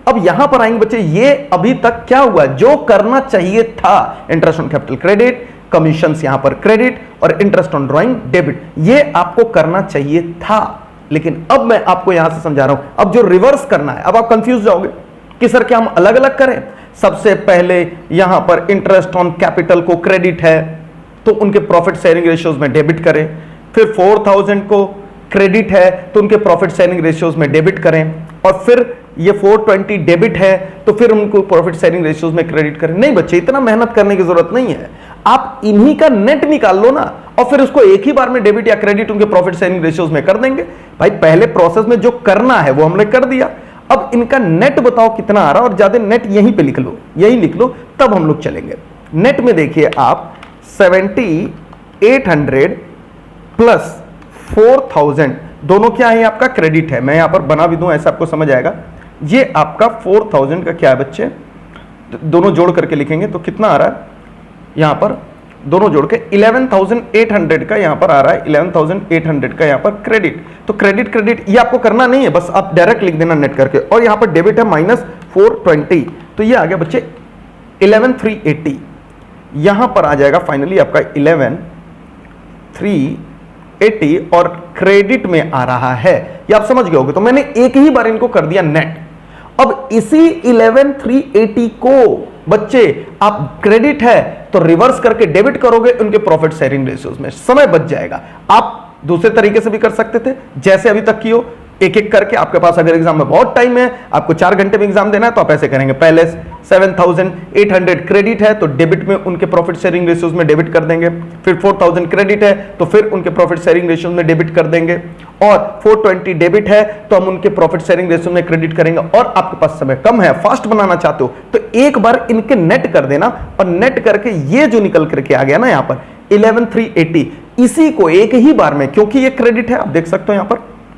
अब यहां पर आएंगे बच्चे, ये अभी तक क्या हुआ, जो करना चाहिए था, interest on capital credit, commissions यहां पर क्रेडिट और इंटरेस्ट ऑन ड्राइंग डेबिट, ये आपको करना चाहिए था। लेकिन अब मैं आपको यहां से समझा रहा हूं, अब जो रिवर्स करना है, अब आप कंफ्यूज जाओगे कि सर क्या हम अलग अलग करें। सबसे पहले यहां पर इंटरेस्ट ऑन कैपिटल को क्रेडिट है तो उनके प्रॉफिट शेयरिंग रेशियोज में डेबिट करें, फिर 4,000 को क्रेडिट है तो उनके प्रॉफिट शेयरिंग रेशियोज में डेबिट करें, और फिर ये 420 डेबिट है तो फिर उनको प्रॉफिट शेयरिंग रेशियोज में क्रेडिट करें। नहीं बच्चे, इतना मेहनत करने की जरूरत नहीं है, आप इन्हीं का नेट निकाल लो ना और फिर उसको एक ही बार में डेबिट या क्रेडिट उनके प्रॉफिट शेयरिंग रेशियोज में कर देंगे। भाई पहले प्रोसेस में जो करना है वो हमने कर दिया, अब इनका नेट बताओ कितना आ रहा है, और ज्यादा नेट यहीं पे लिख लो, यहीं लिख लो, तब हम लोग चलेंगे। नेट में देखिए आप 7,800 प्लस 4,000, दोनों क्या है, आपका क्रेडिट है। मैं यहां पर बना भी दूं ऐसा आपको समझ आएगा। ये आपका 4,000 का क्या है बच्चे, दोनों जोड़ करके लिखेंगे तो कितना आ रहा है, यहां पर दोनों जोड़ के 11,800 का यहां पर आ रहा है, 11,800 का यहां पर क्रेडिट। तो क्रेडिट क्रेडिट ये आपको करना नहीं है, बस आप डायरेक्ट लिख देना नेट करके, और यहां पर डेबिट है -420, तो ये आ गया बच्चे 11,380 यहां पर आ जाएगा फाइनली आपका 11,380 और क्रेडिट में आ रहा है, ये आप समझ गए होगे। तो मैंने एक ही बार इनको कर दिया नेट। अब इसी 11,380 को बच्चे आप क्रेडिट है तो रिवर्स करके डेबिट करोगे उनके प्रॉफिट शेयरिंग रेशियोज में, समय बच जाएगा। आप दूसरे तरीके से भी कर सकते थे, जैसे अभी तक कियो, एक एक करके। आपके पास अगर एग्जाम में बहुत टाइम है, आपको 4 घंटे में एग्जाम देना है, तो आप ऐसे करेंगे। पहले 7,800 क्रेडिट है तो डेबिट में उनके प्रॉफिट शेयरिंग रेशियोज में डेबिट कर देंगे। फिर 4,000 क्रेडिट है तो फिर उनके प्रॉफिट शेयरिंग रेशियोज में डेबिट कर देंगे। और 420 डेबिट है तो हम उनके प्रॉफिट शेयरिंग रेशियो में क्रेडिट करेंगे। और आपके पास समय कम है, फास्ट बनाना चाहते हो, तो एक बार इनके नेट कर देना। और नेट करके ये जो निकल करके आ गया ना यहां पर 11,380, इसी को एक ही बार में, क्योंकि ये क्रेडिट है, आप देख सकते हो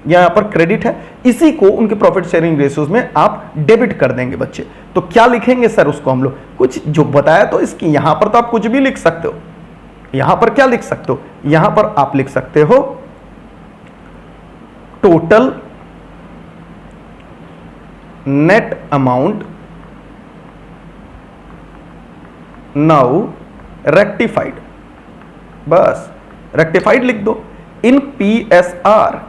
यहां पर क्रेडिट है, इसी को उनके प्रॉफिट शेयरिंग रेशियोज में आप डेबिट कर देंगे बच्चे। तो क्या लिखेंगे सर उसको हम लोग, कुछ जो बताया तो इसकी यहां पर तो आप कुछ भी लिख सकते हो। यहां पर क्या लिख सकते हो, यहां पर आप लिख सकते हो total net amount now rectified, बस रेक्टिफाइड लिख दो। इन पीएसआर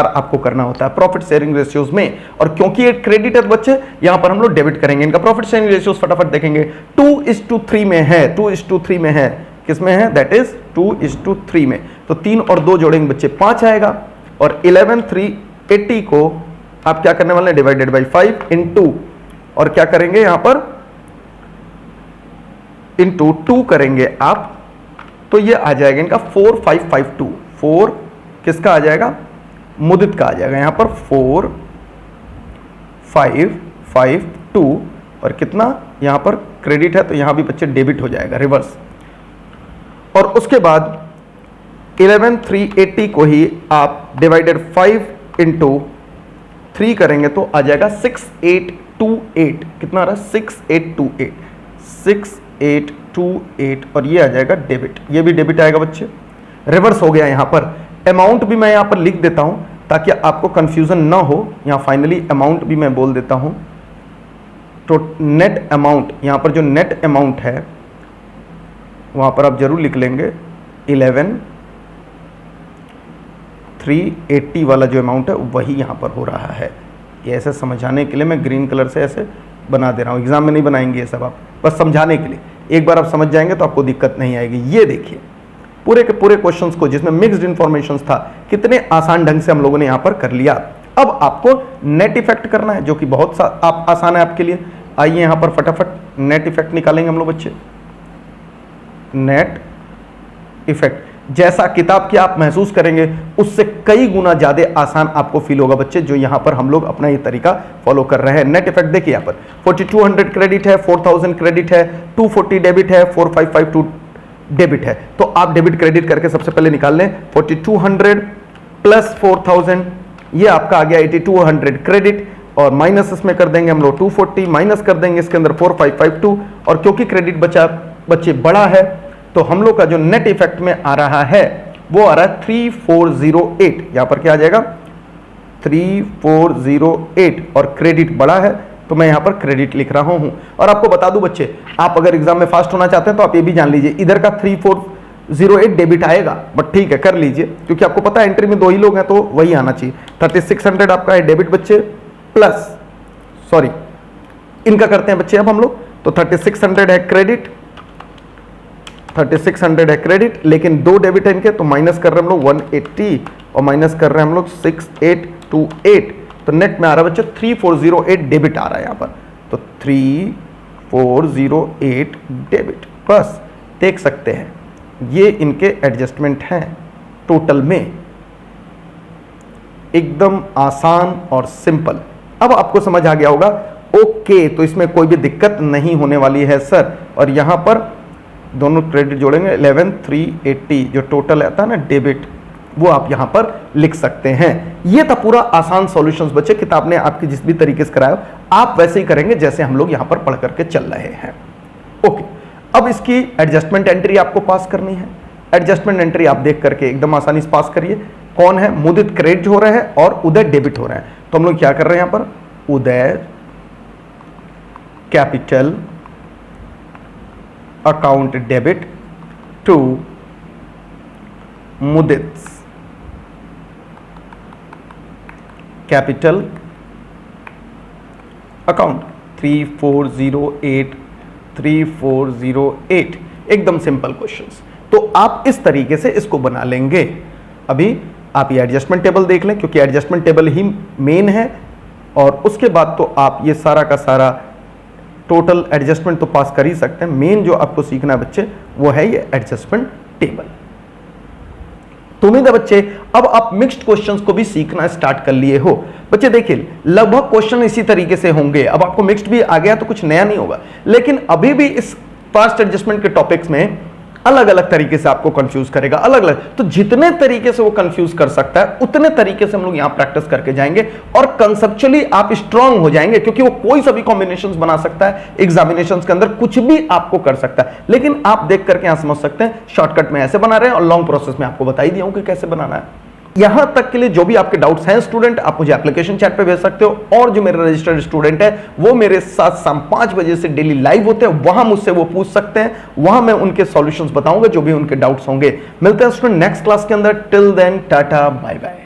आपको करना होता है प्रॉफिट शेयरिंग रेशियोज में। और क्योंकि ये क्रेडिट है तो बच्चे यहां पर हम लोग डेबिट करेंगे। इनका प्रॉफिट शेयरिंग रेशियोज फटाफट देखेंगे, 2:3 में है, 2:3 में है, किसमें है, दैट इज 2:3 में। तो 3 और 2 जोड़ेंगे बच्चे 5 आएगा। और 11,380 को आप क्या करने वाले हैं, डिवाइडेड बाई 5 इंटू, और क्या करेंगे यहां पर इंटू 2 करेंगे आप, तो ये आ जाएगा इनका 4,552। 4 किसका आ जाएगा, मुदित का आ जाएगा यहां पर 4,552। और कितना यहां पर क्रेडिट है तो यहां भी बच्चे डेबिट हो जाएगा रिवर्स। और उसके बाद 11,380 को ही आप डिवाइडेड 5 इंटू 3 करेंगे तो आ जाएगा 6,828। कितना आ रहा है, 6,828, 6,828। और ये आ जाएगा डेबिट, ये भी डेबिट आएगा बच्चे, रिवर्स हो गया। यहां पर अमाउंट भी मैं यहां पर लिख देता हूं ताकि आपको कंफ्यूजन ना हो। यहां फाइनली अमाउंट भी मैं बोल देता हूं, तो नेट अमाउंट, यहां पर जो नेट अमाउंट है वहां पर आप जरूर लिख लेंगे 11,380 वाला जो अमाउंट है वही यहां पर हो रहा है। ये ऐसे समझाने के लिए मैं ग्रीन कलर से ऐसे बना दे रहा हूं, एग्जाम में नहीं बनाएंगे ये सब आप, बस समझाने के लिए। एक बार आप समझ जाएंगे तो आपको दिक्कत नहीं आएगी। ये देखिए पूरे के पूरे क्वेश्चंस को जिसमें मिक्स्ड इन्फॉर्मेशन था, कितने आसान ढंग से हम लोगों ने यहां पर कर लिया। अब आपको नेट इफेक्ट करना है जो कि बहुत आसान है आपके लिए। आइए यहां पर फटाफट नेट इफेक्ट निकालेंगे हम लोग बच्चे। नेट इफेक्ट जैसा किताब की आप महसूस करेंगे उससे कई गुना ज्यादा आसान आपको फील होगा बच्चे, जो यहां पर हम लोग अपना ये तरीका फॉलो कर रहे हैं। नेट इफेक्ट देखिए यहां पर 4,200 क्रेडिट है, 4,000 क्रेडिट है, 240 डेबिट है, 4,552 डेबिट है। तो आप डेबिट क्रेडिट करके सबसे पहले निकाल लें। 4,200 प्लस 4,000, ये आपका आ गया 8,200 क्रेडिट। और माइनस इसमें कर देंगे हम लोग 240, माइनस कर देंगे इसके अंदर 4,552। और क्योंकि क्रेडिट बचा बच्चे बड़ा है तो हम लोग का जो नेट इफेक्ट में आ रहा है वो आ रहा है 3,408। यहां पर क्या आ जाएगा 3,408। और क्रेडिट बड़ा है तो मैं यहां पर क्रेडिट लिख रहा हूं। और आपको बता दूं बच्चे, आप अगर एग्जाम में फास्ट होना चाहते हैं तो आप ये भी जान लीजिए, इधर का 3,408 डेबिट आएगा, बट ठीक है कर लीजिए, क्योंकि आपको पता है एंट्री में 2 ही लोग हैं तो वही आना चाहिए। 3,600 आपका है डेबिट बच्चे, प्लस सॉरी इनका करते हैं बच्चे अब हम लोग, तो 3,600 है क्रेडिट, 3,600 है क्रेडिट, लेकिन 2 डेबिट है इनके, तो माइनस कर रहे हैं हम लोग 180 और माइनस कर रहे हैं हम लोग 6,828। तो नेट में आ रहा है बच्चे 3,408 डेबिट आ रहा है यहां पर, तो 3,408 डेबिट। बस देख सकते हैं ये इनके एडजस्टमेंट हैं टोटल में, एकदम आसान और सिंपल। अब आपको समझ आ गया होगा, ओके तो इसमें कोई भी दिक्कत नहीं होने वाली है सर। और यहां पर दोनों क्रेडिट जोड़ेंगे 11,380 जो टोटल आता है ना डेबिट, वो आप यहां पर लिख सकते हैं। ये था पूरा आसान सॉल्यूशंस बच्चे, किताब ने आपकी जिस भी तरीके से कराया आप वैसे ही करेंगे जैसे हम लोग यहां पर पढ़ करके चल रहे हैं। ओके, अब इसकी एडजस्टमेंट एंट्री आपको पास करनी है। एडजस्टमेंट एंट्री आप देख करके एकदम आसानी से पास करिए। कौन है, मुदित क्रेडिट हो रहे हैं और उदय डेबिट हो रहे हैं। तो हम लोग क्या कर रहे हैं यहां पर, Uday capital account debit to Mudit's capital account 3408 एकदम सिंपल क्वेश्चंस। तो आप इस तरीके से इसको बना लेंगे। अभी आप ये एडजस्टमेंट टेबल देख लें क्योंकि एडजस्टमेंट टेबल ही मेन है, और उसके बाद तो आप ये सारा का सारा टोटल एडजस्टमेंट तो पास कर ही सकते हैं। मेन जो आपको सीखना है बच्चे वो है ये एडजस्टमेंट टेबल। तो उम्मीद है बच्चे अब आप मिक्स्ड क्वेश्चंस को भी सीखना स्टार्ट कर लिए हो। बच्चे देखिए लगभग क्वेश्चन इसी तरीके से होंगे। अब आपको मिक्स्ड भी आ गया तो कुछ नया नहीं होगा, लेकिन अभी भी इस पास्ट एडजस्टमेंट के टॉपिक्स में अलग अलग तरीके से आपको कंफ्यूज करेगा, अलग अलग। तो जितने तरीके से वो कंफ्यूज कर सकता है उतने तरीके से हम लोग यहां प्रैक्टिस करके जाएंगे और कंसेप्चुअली आप स्ट्रांग हो जाएंगे, क्योंकि वो कोई सभी कॉम्बिनेशंस बना सकता है। एग्जामिनेशंस के अंदर कुछ भी आपको कर सकता है, लेकिन आप देख करके यहां समझ सकते हैं शॉर्टकट में ऐसे बना रहे हैं और लॉन्ग प्रोसेस में आपको बता ही दिया हूं कि कैसे बनाना है। यहां तक के लिए जो भी आपके डाउट्स हैं स्टूडेंट, आप मुझे एप्लीकेशन चैट पे भेज सकते हो, और जो मेरे रजिस्टर्ड स्टूडेंट है वो मेरे साथ शाम 5 बजे से डेली लाइव होते हैं, वहां मुझसे वो पूछ सकते हैं, वहां मैं उनके सॉल्यूशंस बताऊंगा जो भी उनके डाउट्स होंगे। मिलते हैं स्टूडेंट नेक्स्ट क्लास के अंदर। Till then tata bye bye.